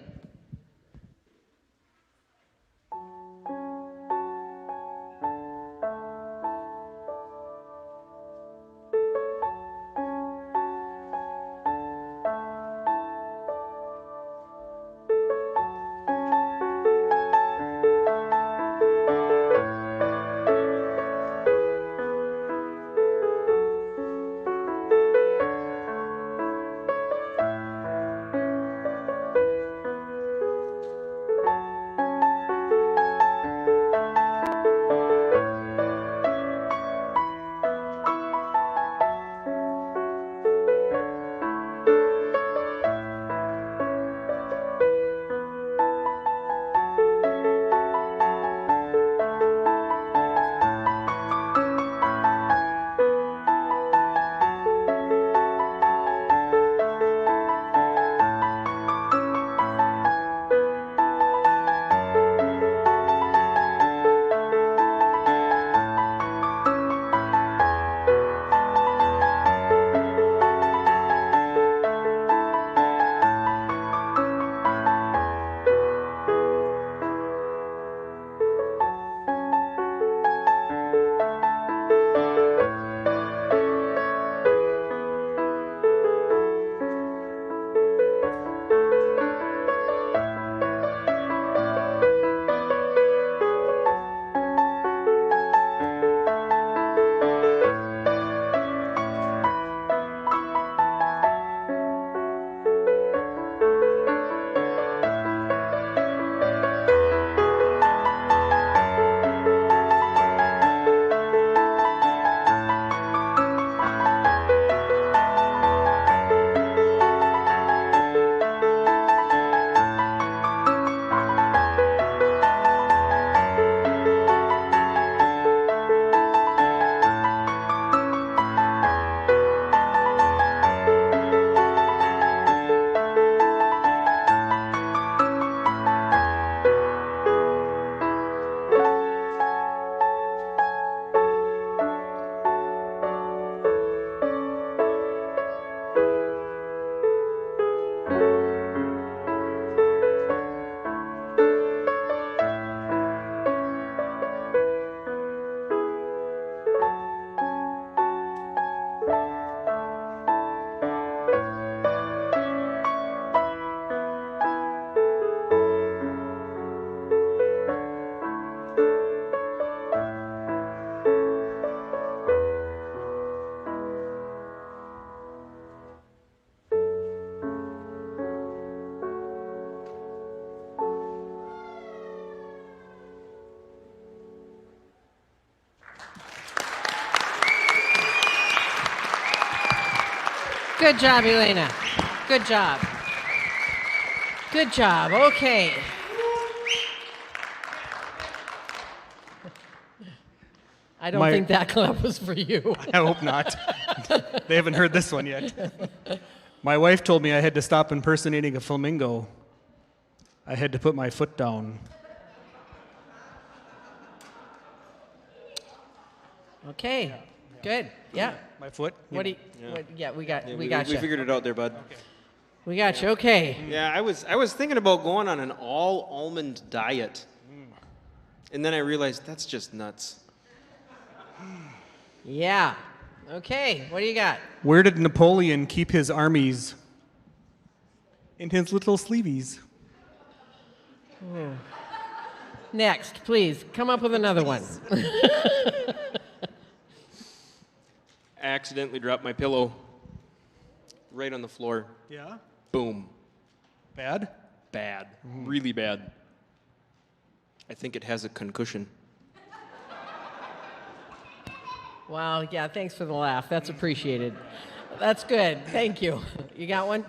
Speaker 1: Good job, Elena. Good job. Good job. Okay. I don't think that clap was for you.
Speaker 3: I hope not. They haven't heard this one yet. My wife told me I had to stop impersonating a flamingo. I had to put my foot down.
Speaker 1: Okay. Good. Yeah.
Speaker 3: My foot?
Speaker 1: What do you?
Speaker 2: Yeah.
Speaker 1: We got
Speaker 2: we
Speaker 1: you.
Speaker 2: figured it out there, bud.
Speaker 3: Okay.
Speaker 1: We got you. Okay.
Speaker 2: Yeah, I was thinking about going on an all almond diet, and then I realized that's just nuts.
Speaker 1: Yeah. Okay. What do you got?
Speaker 3: Where did Napoleon keep his armies? In his little sleeveys.
Speaker 1: Next, please come up with another one.
Speaker 2: I accidentally dropped my pillow right on the floor.
Speaker 3: Yeah?
Speaker 2: Boom.
Speaker 3: Bad?
Speaker 2: Bad. Really bad. I think it has a concussion.
Speaker 1: Wow. Yeah. Thanks for the laugh. That's appreciated. That's good. Thank you. You got one?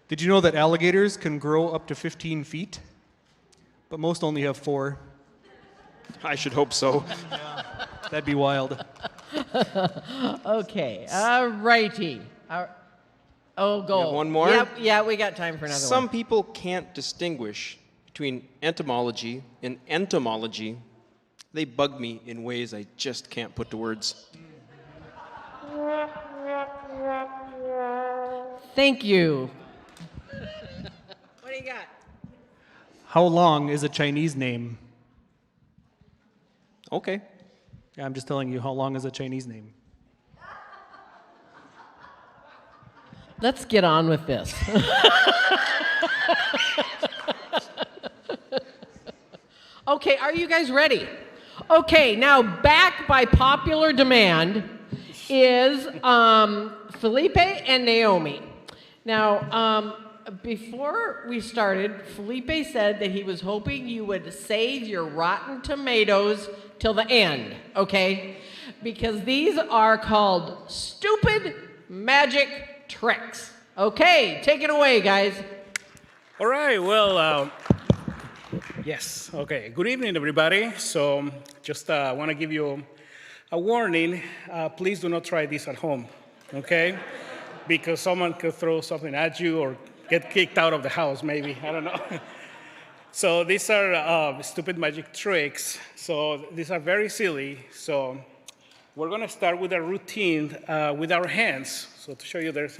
Speaker 3: Did you know that alligators can grow up to 15 feet? But most only have 4.
Speaker 2: I should hope so.
Speaker 3: That'd be wild.
Speaker 1: Okay. All righty. Go.
Speaker 2: You have one more?
Speaker 1: Yep. Yeah, we got time for another one.
Speaker 2: Some people can't distinguish between entomology and entomology. They bug me in ways I just can't put to words.
Speaker 1: Thank you. What do you got?
Speaker 3: How long is a Chinese name?
Speaker 2: Okay.
Speaker 3: Yeah, I'm just telling you, how long is a Chinese name?
Speaker 1: Let's get on with this. Okay, are you guys ready? Okay, now back by popular demand is Felipe and Naomi. Now, before we started, Felipe said that he was hoping you would save your rotten tomatoes till the end, okay? Because these are called stupid magic tricks. Okay, take it away, guys.
Speaker 11: All right, well, yes, okay. Good evening, everybody. So just want to give you a warning. Please do not try this at home, okay? Because someone could throw something at you or get kicked out of the house, maybe. I don't know. So these are stupid magic tricks. So these are very silly. So we're going to start with a routine with our hands. So to show you there's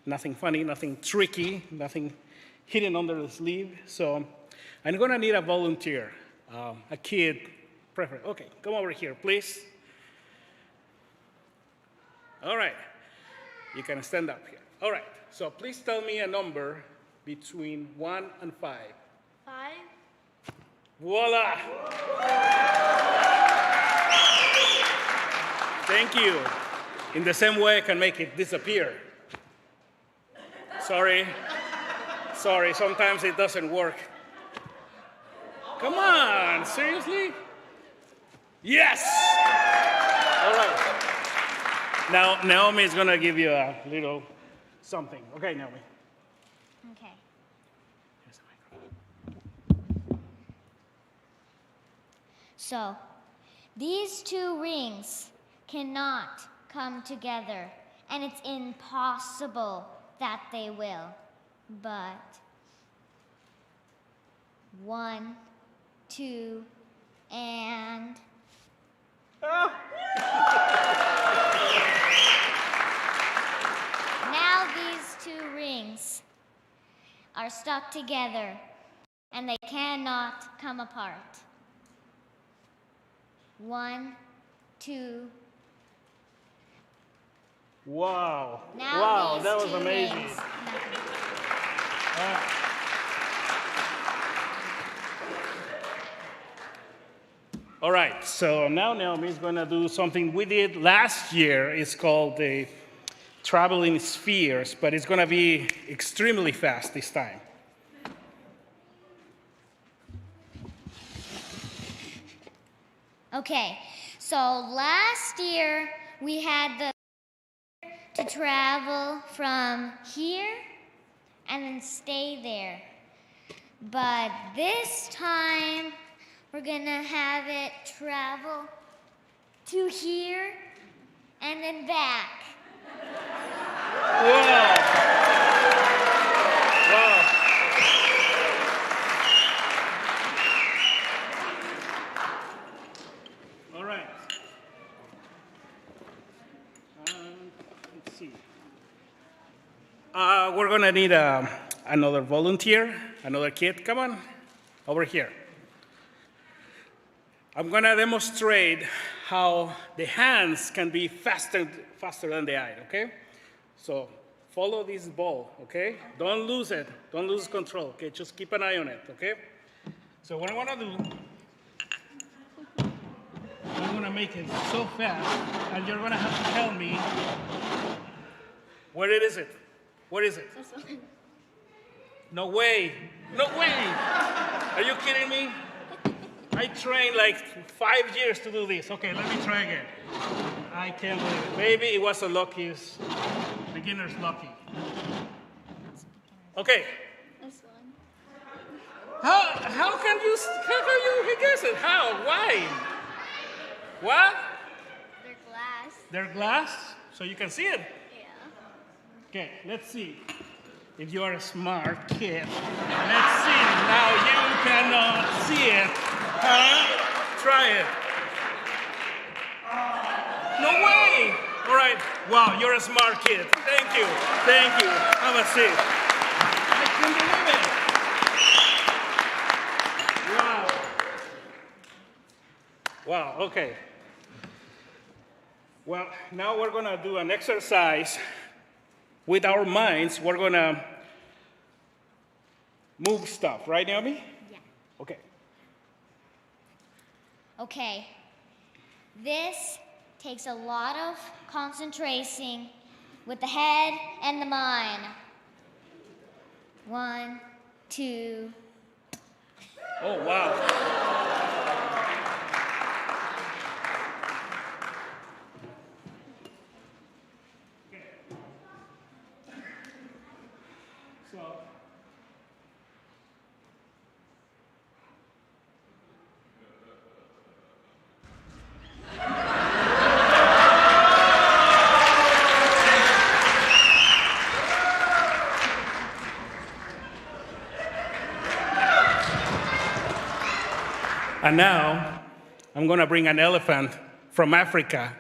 Speaker 11: nothing funny, nothing tricky, nothing hidden under the sleeve. So I'm going to need a volunteer, a kid, preferably. Okay, come over here, please. All right. You can stand up here. All right. So please tell me a number between 1 and 5.
Speaker 12: 5.
Speaker 11: Voila! Thank you. In the same way, I can make it disappear. Sorry, sometimes it doesn't work. Come on, seriously? Yes! All right. Now, Naomi is going to give you a little something. Okay, Naomi.
Speaker 12: Okay.
Speaker 11: Here's the microphone.
Speaker 12: So, these 2 rings cannot come together, and it's impossible that they will. But 1, 2, and... Now these 2 rings are stuck together, and they cannot come apart. 1, 2.
Speaker 11: Wow.
Speaker 12: Now
Speaker 11: Wow,
Speaker 12: these
Speaker 11: that was
Speaker 12: 2
Speaker 11: amazing.
Speaker 12: rings.
Speaker 11: All right, so now Naomi is going to do something we did last year. It's called the traveling spheres, but it's going to be extremely fast this time.
Speaker 12: Okay, so last year we had the to travel from here and then stay there. But this time, we're gonna have it travel to here and then back.
Speaker 11: Wow. Wow. All right. Let's see. We're gonna need another volunteer, another kid. Come on, over here. I'm gonna demonstrate how the hands can be faster than the eye, okay? So follow this ball, okay? Don't lose it, don't lose control, okay? Just keep an eye on it, okay? So what I wanna do, I'm gonna make it so fast, and you're gonna have to tell me, where is it? What is it? No way, no way! Are you kidding me? I trained like 5 years to do this. Okay, let me try again. I can't believe it. Maybe it was the luckiest, beginner's lucky. Okay. How can you guess it? How? Why? What?
Speaker 12: They're glass.
Speaker 11: They're glass, so you can see it?
Speaker 12: Yeah.
Speaker 11: Okay, let's see. If you are a smart kid, let's see. Now you cannot see it. Huh? Try it. No way! All right. Wow, you're a smart kid. Thank you. Thank you. Have a seat. I can't believe it. Wow. Wow, okay. Well, now we're going to do an exercise. With our minds, we're going to move stuff. Right, Naomi?
Speaker 12: Yeah.
Speaker 11: Okay.
Speaker 12: Okay. This takes a lot of concentrating with the head and the mind. 1, 2.
Speaker 11: Oh, wow. And now, I'm going to bring an elephant from Africa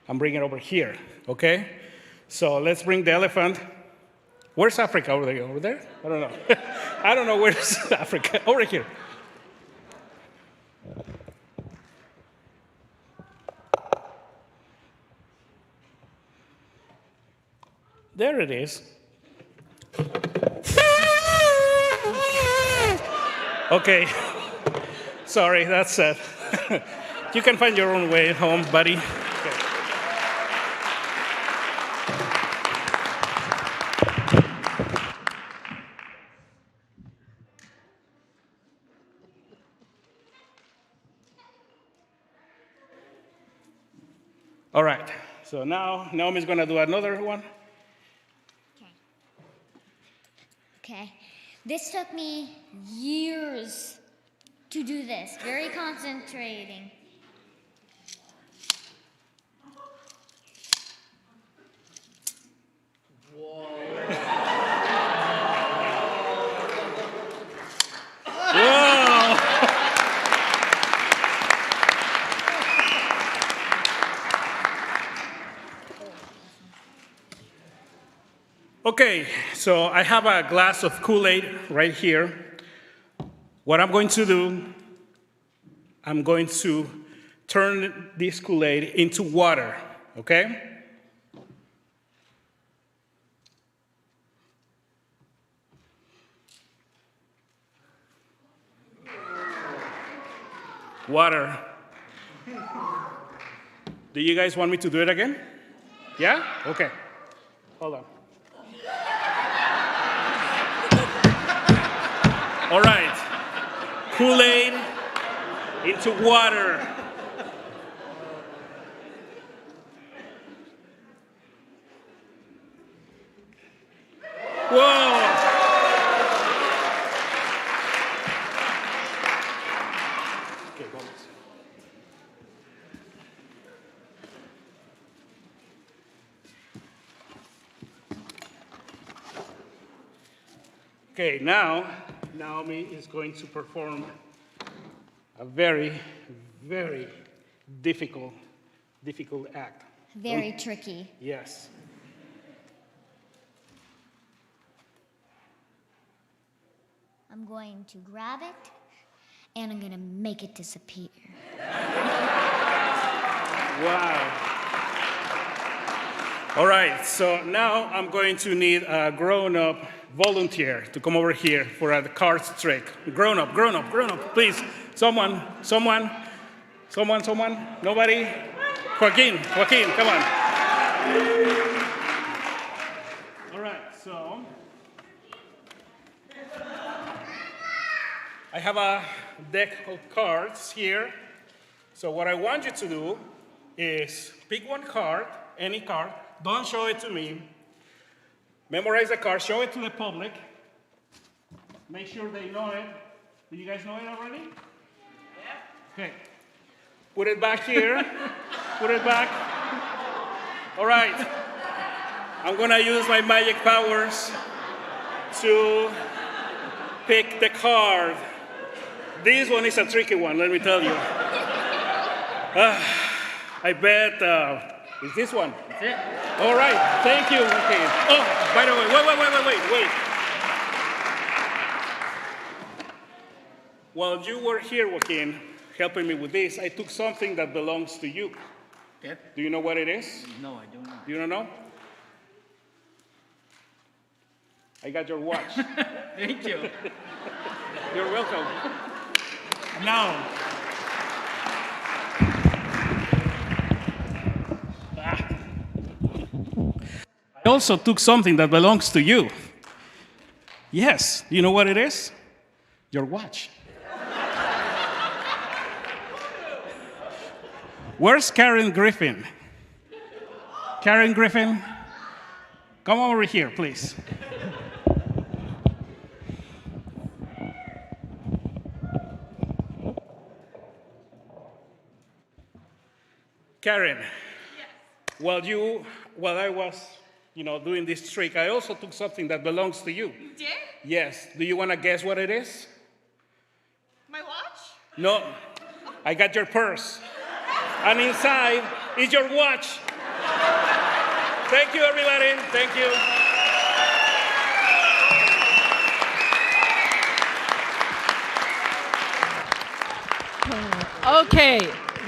Speaker 11: and bring it over here, okay? So let's bring the elephant. Where's Africa? Over there? Over there? I don't know. I don't know where's Africa. Over here. There it is. Okay. Sorry, that's sad. You can find your own way home, buddy. Okay. All right, so now Naomi's gonna do another one.
Speaker 12: Okay. This took me years to do this. Very concentrating. Okay, so I have a glass of Kool-Aid right here. What I'm going to do, I'm going to turn this Kool-Aid into water, okay? Water. Do you guys want me to do it again? Yeah? Okay. Hold on. All right. Kool-Aid into water. Whoa! Okay, now Naomi is going to perform a very, very difficult act.
Speaker 13: Very tricky.
Speaker 12: Yes.
Speaker 13: I'm going to grab it, and I'm going to make it disappear.
Speaker 12: Wow. All right, so now I'm going to need a grown-up volunteer to come over here for a card trick. Grown up, please. Someone. Nobody? Joaquin, come on. All right, so I have a deck of cards here. So what I want you to do is pick one card, any card. Don't show it to me. Memorize the card, show it to the public. Make sure they know it. Do you guys know it already? Yeah. Okay. Put it back here. Put it back. All right. I'm going to use my magic powers to pick the card. This one is a tricky one, let me tell you. I bet it's this one. That's it. All right, thank you. Okay. Oh, by the way, wait. While you were here, Joaquin, helping me with this, I took something that belongs to you. Okay. Do you know what it is?
Speaker 14: No, I don't know.
Speaker 12: You don't know? I got your watch.
Speaker 14: Thank you.
Speaker 12: You're welcome. Now, I also took something that belongs to you. Yes, you know what it is? Your watch. Where's Karen Griffin? Karen Griffin, come over here, please. Karen, yes. While I was, doing this trick, I also took something that belongs to you.
Speaker 1: You did?
Speaker 12: Yes. Do you want to guess what it is?
Speaker 1: My watch?
Speaker 12: No. I got your purse. And inside is your watch. Thank you, everybody. Thank you.
Speaker 1: Okay,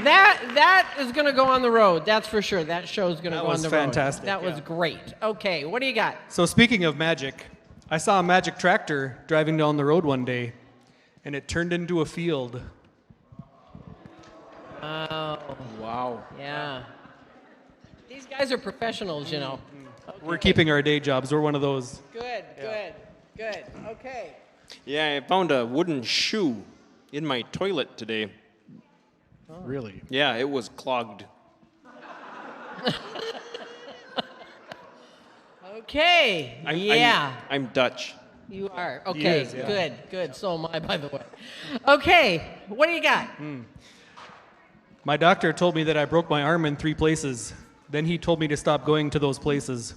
Speaker 1: that is going to go on the road. That's for sure. That show's going to go on the road.
Speaker 3: Fantastic.
Speaker 1: That was great. Okay, what do you got?
Speaker 3: So speaking of magic, I saw a magic tractor driving down the road one day, and it turned into a field.
Speaker 1: Oh. Wow. Yeah. These guys are professionals, Okay.
Speaker 3: We're keeping our day jobs. We're one of those.
Speaker 1: Good. Okay.
Speaker 2: Yeah, I found a wooden shoe in my toilet today.
Speaker 3: Oh. Really?
Speaker 2: Yeah, it was clogged.
Speaker 1: Okay.
Speaker 2: I'm Dutch.
Speaker 1: You are. Okay.
Speaker 3: Is, yeah.
Speaker 1: Good. So am I, by the way. Okay. What do you got?
Speaker 3: My doctor told me that I broke my arm in 3 places. Then he told me to stop going to those places.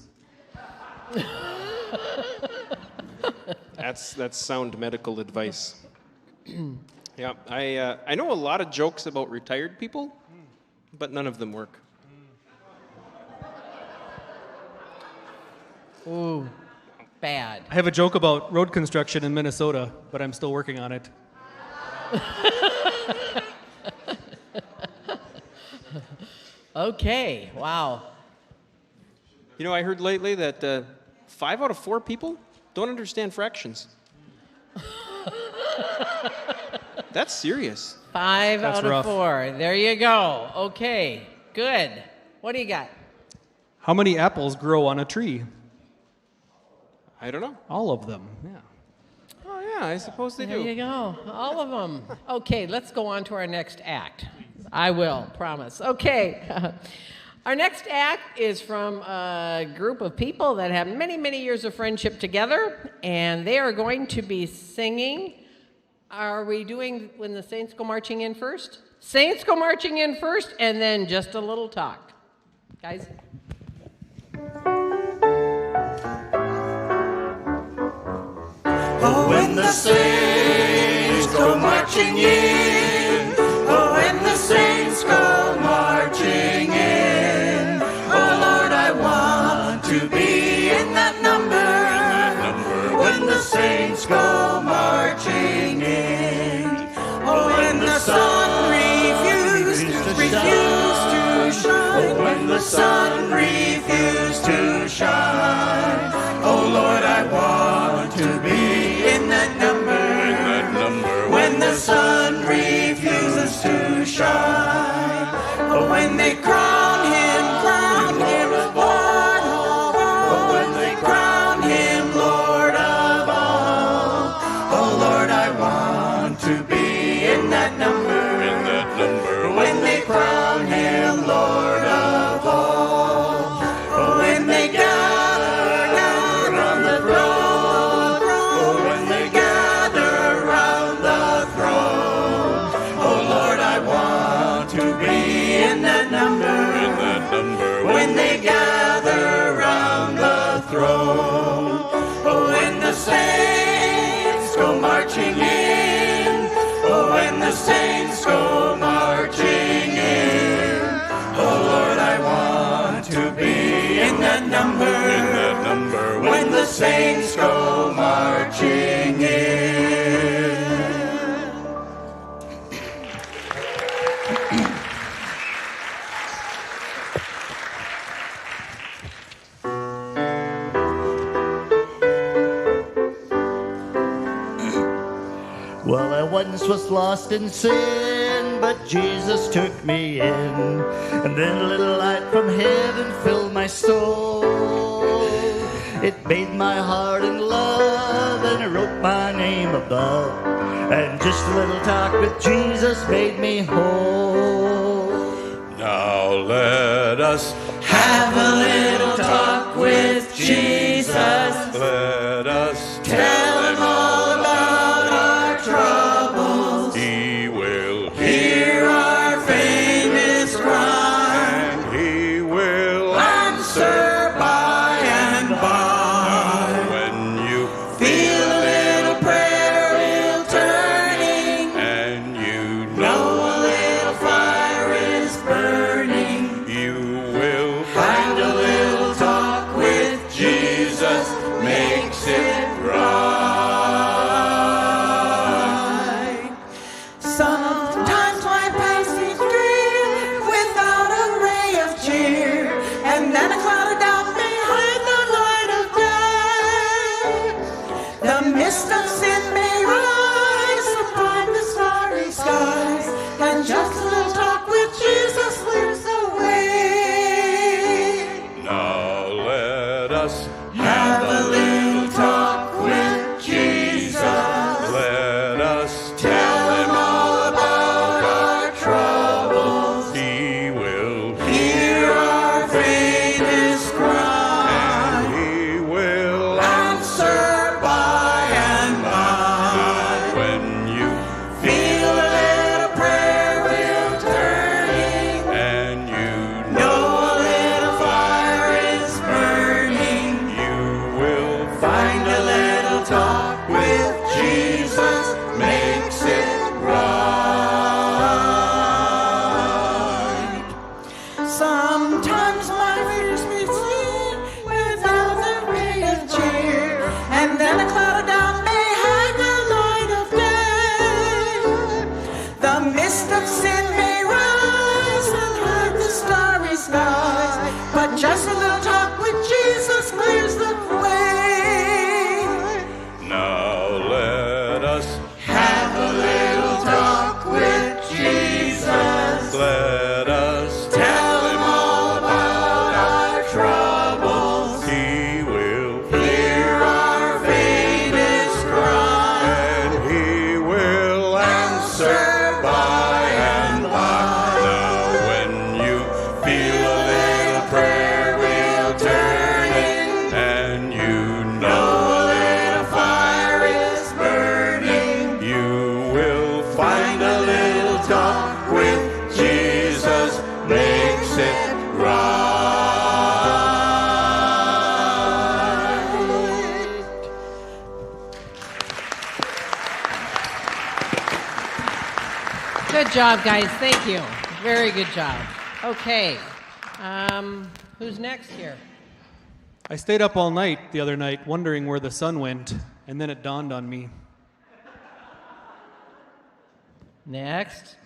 Speaker 2: That's sound medical advice. Yeah, I know a lot of jokes about retired people, but none of them work.
Speaker 1: Ooh, bad.
Speaker 3: I have a joke about road construction in Minnesota, but I'm still working on it.
Speaker 1: Okay, wow.
Speaker 2: I heard lately that 5 out of 4 people don't understand fractions. That's serious.
Speaker 1: 5
Speaker 3: That's
Speaker 1: out of
Speaker 3: rough.
Speaker 1: 4. There you go. Okay, good. What do you got?
Speaker 3: How many apples grow on a tree?
Speaker 2: I don't know.
Speaker 3: All of them, yeah.
Speaker 2: Oh, yeah, I suppose they
Speaker 1: There
Speaker 2: do.
Speaker 1: you go. All of them. Okay, let's go on to our next act. I will, promise. Okay. Our next act is from a group of people that have many, many years of friendship together, and they are going to be singing. Are we doing when the Saints go marching in first? Saints go marching in first, and then just a little talk. Guys?
Speaker 6: Oh, when the saints go marching in. Oh, when the saints go marching in. Oh, Lord, I want to be in that number. When the saints go marching in. Oh, when the sun refused to shine. Oh, when the sun refused to shine. Oh, Lord, I want to be in that number. When the sun refuses to shine. Oh, when they crown him Lord of all. Oh, when they crown him Lord of all. Oh, Lord, I want to be in that number. When they crown him Lord of all. Oh, when they gather round the throne. Oh, when they gather round the throne. Oh, Lord, I want to be in that number. When they gather round the throne. Oh, when the saints go marching in. Oh, when the saints go marching in. Oh, Lord, I want to be in that number. When the saints go marching in.
Speaker 14: Well, I once was lost in sin, but Jesus took me in. And then a little light from heaven filled my soul. It made my heart in love, and it wrote my name above. And just a little talk with Jesus made me whole.
Speaker 6: Now let us have a little talk with Jesus. Let us tell him all about our troubles. He will hear our famous cry. And he will answer by and by. When you feel a little prayer wheel turning, and you know a little fire is burning, you will find a little talk with Jesus makes it right. Sometimes my passage drear without a ray of cheer, and then a cloud of doubt behind the light of day. The mist of sin may rise upon the starry skies, and just a little talk with Jesus clears the way. Now let us have a little talk with Jesus. Let us tell him all about our troubles. He will hear our faintest cry. And he will answer by and by. When you feel a little prayer wheel turning, and you know a little fire is burning, you will
Speaker 1: Good job, guys. Thank you. Very good job. Okay. Who's next here?
Speaker 3: I stayed up all night the other night wondering where the sun went, and then it dawned on me.
Speaker 1: Next.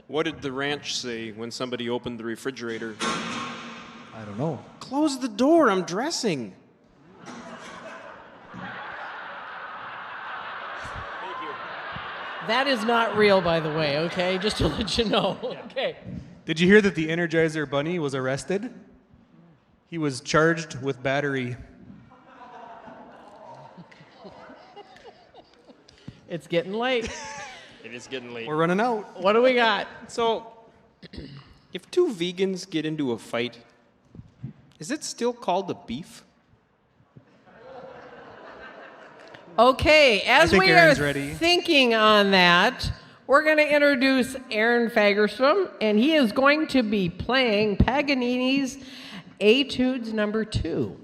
Speaker 2: What did the ranch say when somebody opened the refrigerator?
Speaker 3: I don't know.
Speaker 2: Close the door, I'm dressing.
Speaker 1: That is not real, by the way, okay? Just to let you know. Okay.
Speaker 3: Did you hear that the Energizer Bunny was arrested? He was charged with battery.
Speaker 1: It's getting late.
Speaker 2: It is getting late.
Speaker 3: We're running out.
Speaker 1: What do we got?
Speaker 2: So, if two vegans get into a fight, is it still called a beef?
Speaker 1: Okay, as we are
Speaker 3: Aaron's ready.
Speaker 1: thinking on that, we're going to introduce Aaron Fagerstrom, and he is going to be playing Paganini's Etudes No. 2.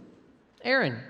Speaker 1: Aaron.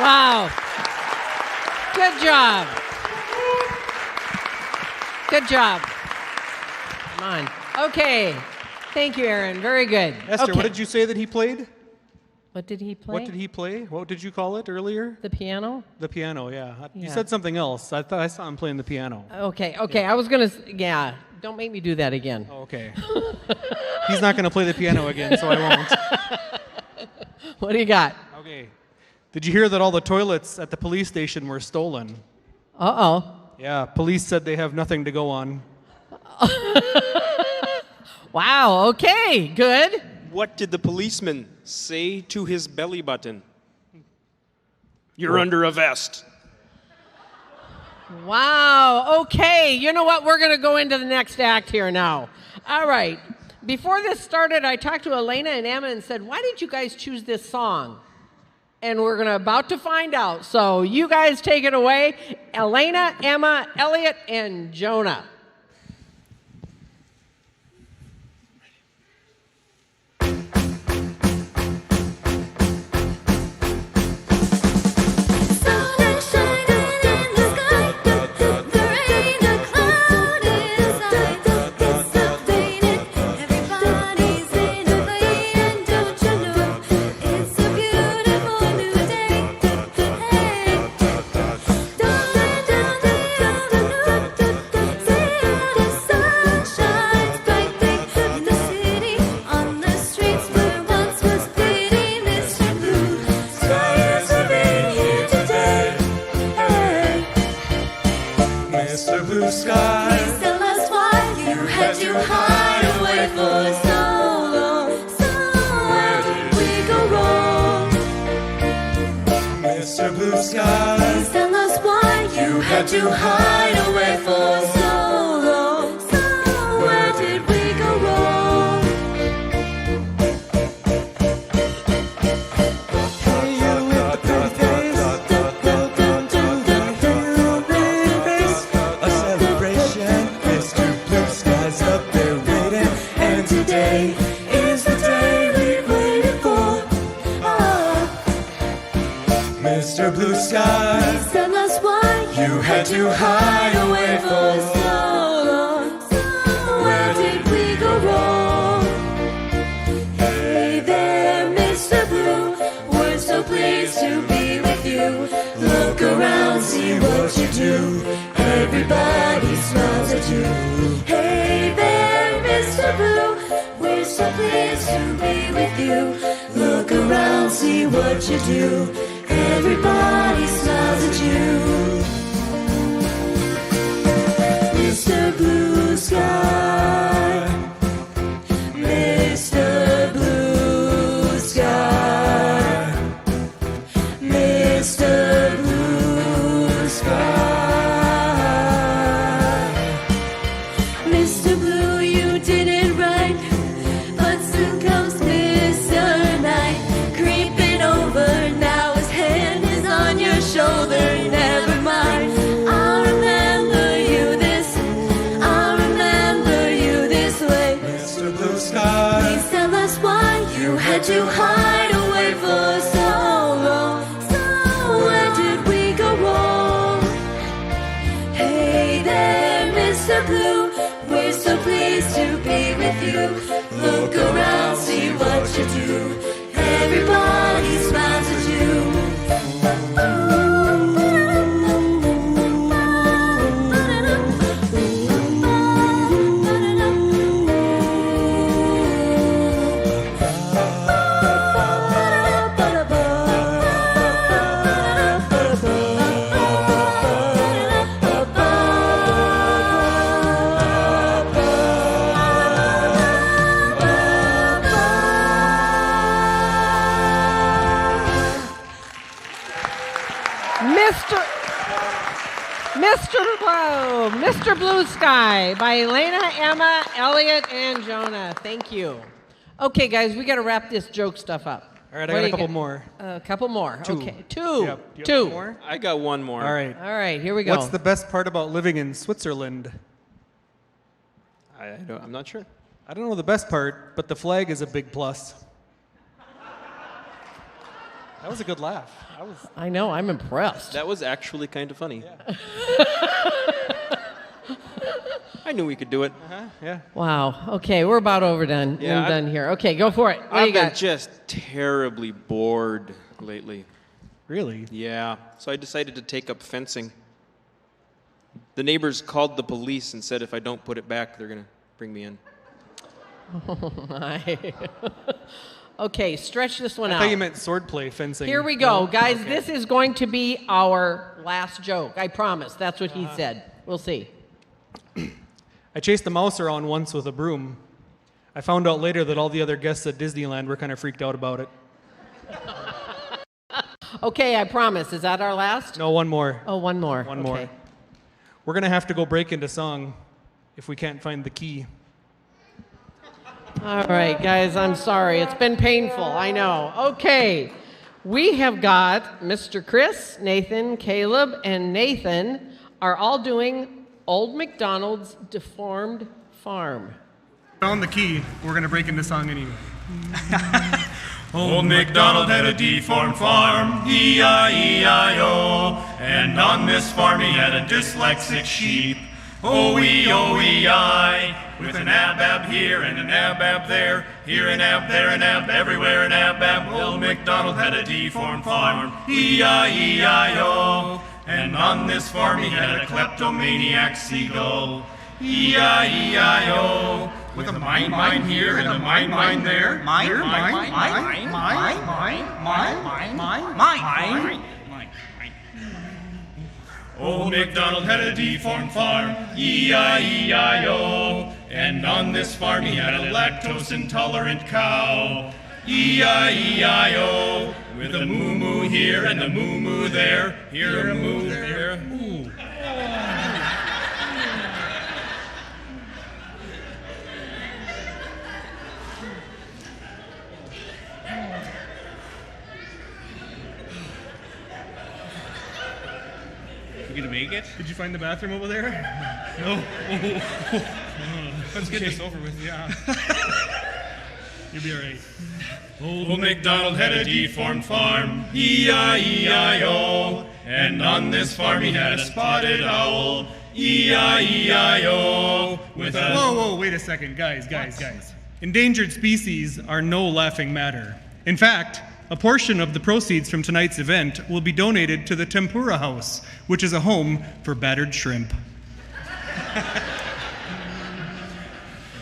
Speaker 1: Wow. Good job. Good job. Come on. Okay. Thank you, Aaron. Very good.
Speaker 3: Esther,
Speaker 1: okay.
Speaker 3: what did you say that he played?
Speaker 1: What did he play?
Speaker 3: What did he play? What did you call it earlier?
Speaker 1: The piano?
Speaker 3: The piano, yeah. You
Speaker 1: Yeah.
Speaker 3: said something else. I thought I saw him playing the piano.
Speaker 1: Okay. I was going to, yeah. Don't make me do that again.
Speaker 3: Oh, okay. He's not going to play the piano again, so I won't.
Speaker 1: What do you got?
Speaker 3: Okay. Did you hear that all the toilets at the police station were stolen?
Speaker 1: Uh-oh.
Speaker 3: Yeah, police said they have nothing to go on.
Speaker 1: Wow, okay, good.
Speaker 2: What did the policeman say to his belly button? You're under a vest.
Speaker 1: Wow, okay. You know what? We're going to go into the next act here now. All right. Before this started, I talked to Elena and Emma and said, why did you guys choose this song? And we're about to find out. So you guys take it away. Elena, Emma, Elliot, and Jonah.
Speaker 6: To hide away for so long. Where did we go wrong? Hey, you with the pretty face, a celebration. Mr. Blue Sky's up there waiting, and today is the day we've waited for. Mr. Blue Sky, please tell us why you had to hide away for so long. Where did we go wrong? Hey there, Mr. Blue, we're so pleased to be with you. Look around, see what you do. Everybody smiles at you. Hey there, Mr. Blue, we're so pleased to be with you. Look around, see what you do. Everybody smiles at you. Mr. Blue Sky, Mr. Blue Sky, Mr. Blue Sky. Mr. Blue, you did it right, but soon comes Mr. Night, creeping over. Now his hand is on your shoulder. Never mind, I'll remember you this. I'll remember you this way. Mr. Blue Sky, please tell us why you had to hide away for so long. So where did we go wrong? Hey there, Mr. Blue, we're so pleased to be with you. Look around, see what you do. Everybody smiles at you.
Speaker 1: Mr. Blue Sky by Elena, Emma, Elliot, and Jonah. Thank you. Okay, guys, we got to wrap this joke stuff up.
Speaker 3: All right, I got a couple more.
Speaker 1: A couple more.
Speaker 3: Two.
Speaker 1: Okay, two.
Speaker 3: Yep. You have
Speaker 1: Two.
Speaker 3: one more?
Speaker 2: I got one more.
Speaker 3: All right.
Speaker 1: All right, here we go.
Speaker 3: What's the best part about living in Switzerland?
Speaker 2: I'm not sure.
Speaker 3: I don't know the best part, but the flag is a big plus. That was a good laugh.
Speaker 1: I know, I'm impressed.
Speaker 2: That was actually kind of funny. Yeah. I knew we could do it.
Speaker 3: Yeah.
Speaker 1: Wow. Okay, we're about done here. Okay, go for it. What
Speaker 2: I've
Speaker 1: you got?
Speaker 2: been just terribly bored lately.
Speaker 3: Really?
Speaker 2: Yeah. So I decided to take up fencing. The neighbors called the police and said if I don't put it back, they're going to bring me in.
Speaker 1: Oh, my. Okay, stretch this one out.
Speaker 3: I thought you meant swordplay fencing.
Speaker 1: Here we go.
Speaker 3: No?
Speaker 1: Guys,
Speaker 3: Okay.
Speaker 1: this is going to be our last joke. I promise. That's what he said. We'll see.
Speaker 3: I chased a mouse around once with a broom. I found out later that all the other guests at Disneyland were kind of freaked out about it.
Speaker 1: Okay, I promise. Is that our last?
Speaker 3: No, one more.
Speaker 1: Oh, one more.
Speaker 3: One
Speaker 1: Okay.
Speaker 3: more. We're going to have to go break into song if we can't find the key.
Speaker 1: All right, guys, I'm sorry. It's been painful. I know. Okay. We have got Mr. Chris, Nathan, Caleb, and Nathan are all doing Old Macdonald's Deformed Farm.
Speaker 3: Found the key. We're going to break into song anyway.
Speaker 15: Old MacDonald had a deformed farm, E-I-E-I-O, and on this farm he had a dyslexic sheep, O-E-O-E-I, with an ab here and an ab there, here an ab, there an ab, everywhere an ab. Old MacDonald had a deformed farm, E-I-E-I-O, and on this farm he had a kleptomaniac seagull, E-I-E-I-O, with a mine here and a mine there. Mine. Old MacDonald had a deformed farm, E-I-E-I-O, and on this farm he had a lactose intolerant cow, E-I-E-I-O, with a moo-moo here and a moo-moo there, here a moo there. Ooh.
Speaker 12: You gonna make it?
Speaker 3: Did you find the bathroom over there?
Speaker 12: No.
Speaker 3: Let's get this over with. Yeah. You'll be all right.
Speaker 15: Old MacDonald had a deformed farm, E-I-E-I-O, and on this farm he had a spotted owl, E-I-E-I-O, with a...
Speaker 3: Whoa, wait a second. Guys. Endangered species are no laughing matter. In fact, a portion of the proceeds from tonight's event will be donated to the Tempura House, which is a home for battered shrimp.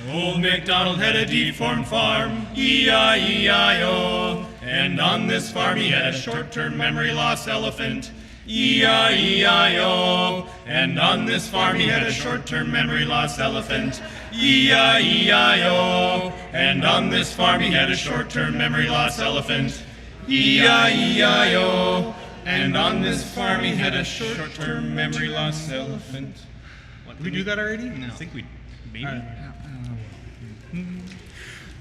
Speaker 15: Old MacDonald had a deformed farm, E-I-E-I-O, and on this farm he had a short-term memory loss elephant, E-I-E-I-O, and on this farm he had a short-term memory loss elephant, E-I-E-I-O, and on this farm he had a short-term memory loss elephant, E-I-E-I-O, and on this farm he had a short-term memory loss elephant.
Speaker 3: Did we do that already?
Speaker 12: No. I think we maybe.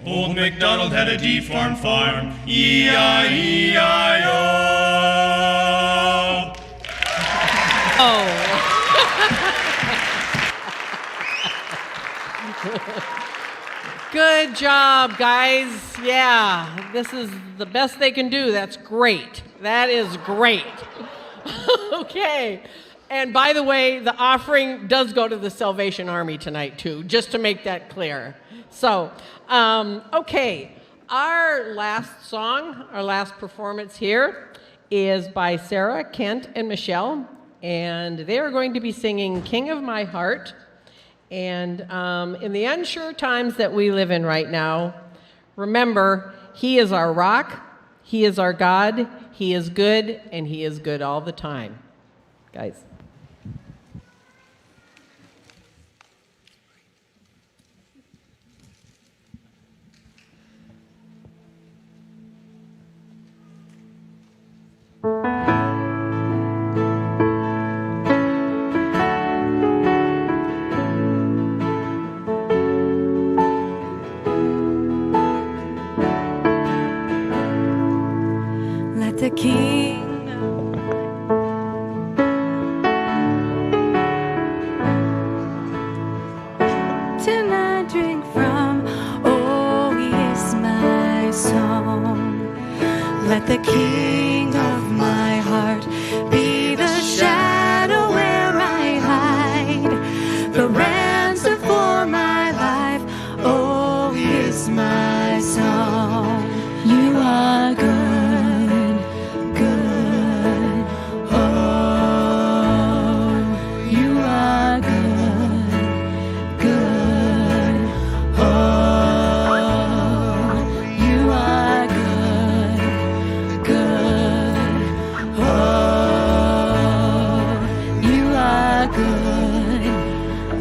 Speaker 15: Old MacDonald had a deformed farm, E-I-E-I-O.
Speaker 1: Oh. Good job, guys. Yeah, this is the best they can do. That's great. That is great. Okay. And by the way, the offering does go to the Salvation Army tonight, too, just to make that clear. So, okay. Our last song, our last performance here is by Sarah, Kent, and Michelle. And they are going to be singing King of My Heart. And in the unsure times that we live in right now, remember, He is our rock, He is our God, He is good, and He is good all the time. Guys.
Speaker 7: Let the King tonight drink from, oh, he is my song. Let the King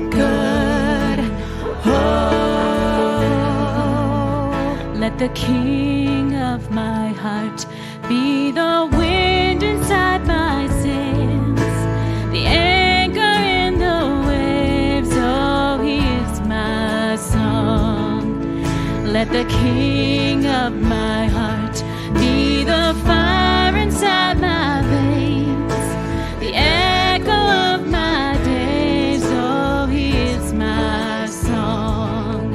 Speaker 7: good. Oh, let the King of my heart be the wind inside my sails, the anchor in the waves. Oh, he is my song. Let the King of my heart be the fire inside my veins, the echo of my days. Oh, he is my song.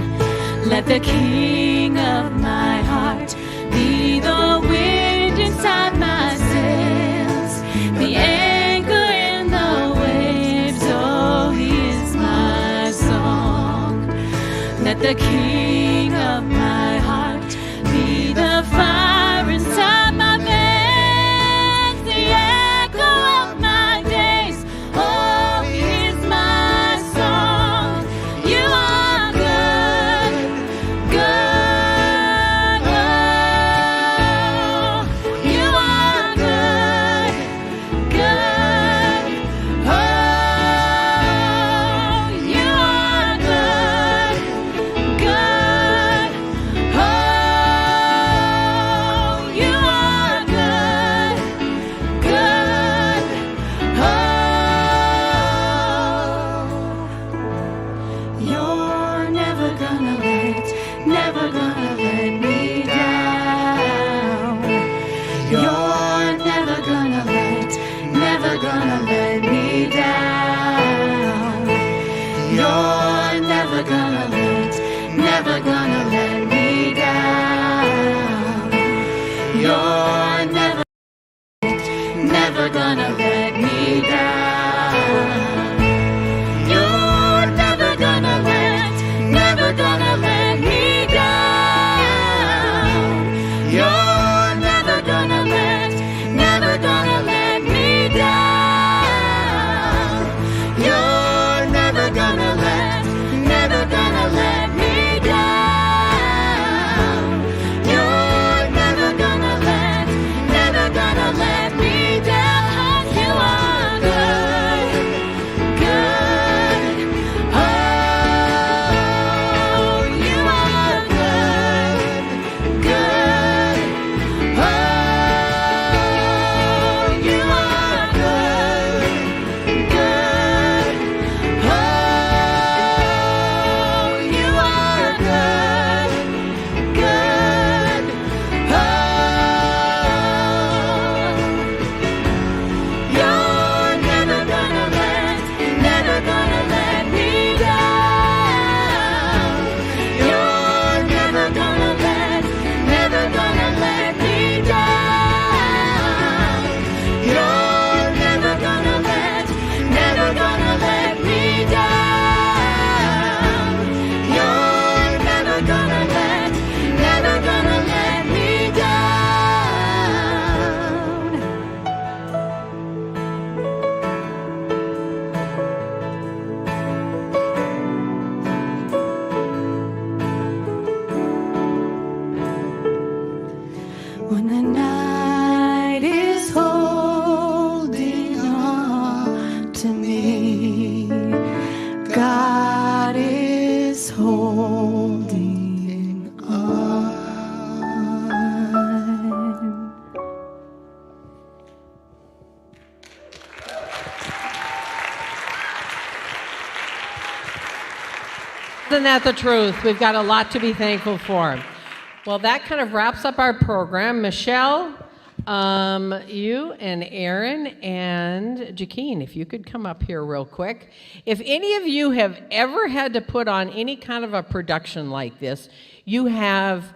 Speaker 7: Let the King of my heart be the wind inside my sails, the anchor in the waves. Oh, he is my song. Let the King of my heart be the fire inside my veins, the echo of my days. Oh, he is my song. You are good, good. Oh, you are good, good. Oh, you are good, good. Oh, you are good, good. Oh, you're never gonna let me down. You're never gonna let me down. You're never gonna let me down. You're never gonna let me down. You're never gonna let me down. You're never gonna let me down. You're never gonna let me down. You're never gonna let me down. You are good, good. Oh, you are good, good. Oh, you are good, good. Oh, you are good, good. Oh, you're never gonna let me down. You're never gonna let me down. You're never gonna let me down. You're never gonna let me down. When the night is holding on to me, God is holding on.
Speaker 1: Isn't that the truth? We've got a lot to be thankful for. Well, that kind of wraps up our program. Michelle, you and Aaron and Jaquine, if you could come up here real quick. If any of you have ever had to put on any kind of a production like this, you have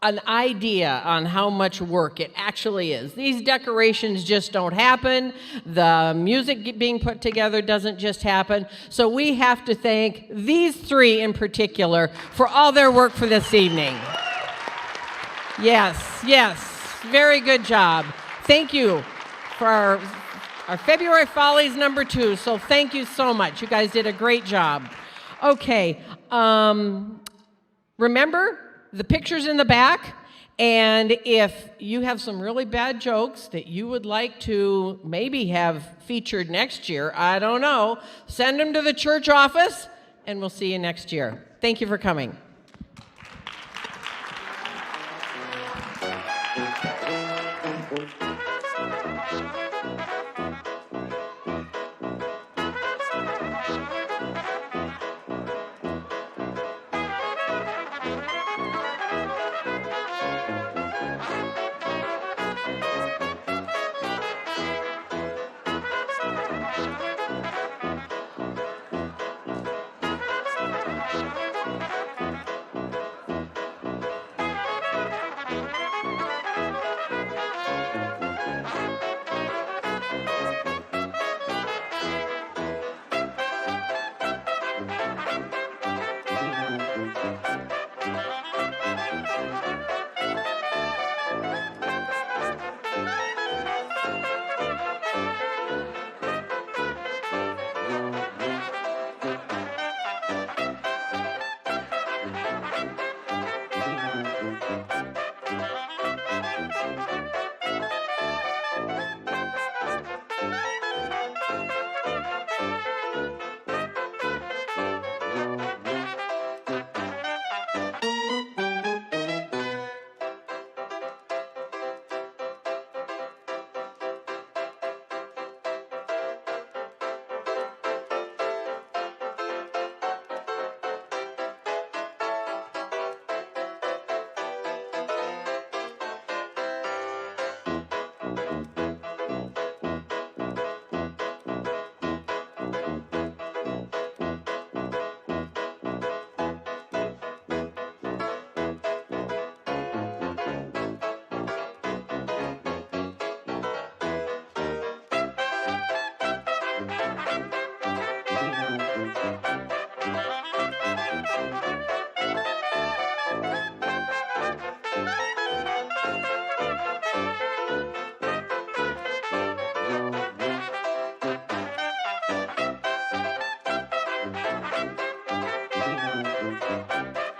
Speaker 1: an idea on how much work it actually is. These decorations just don't happen. The music being put together doesn't just happen. So we have to thank these three in particular for all their work for this evening. Yes, very good job. Thank you for our February Follies #2. So thank you so much. You guys did a great job. Okay, remember, the picture's in the back, And if you have some really bad jokes that you would like to maybe have featured next year, I don't know, send them to the church office, and we'll see you next year. Thank you for coming.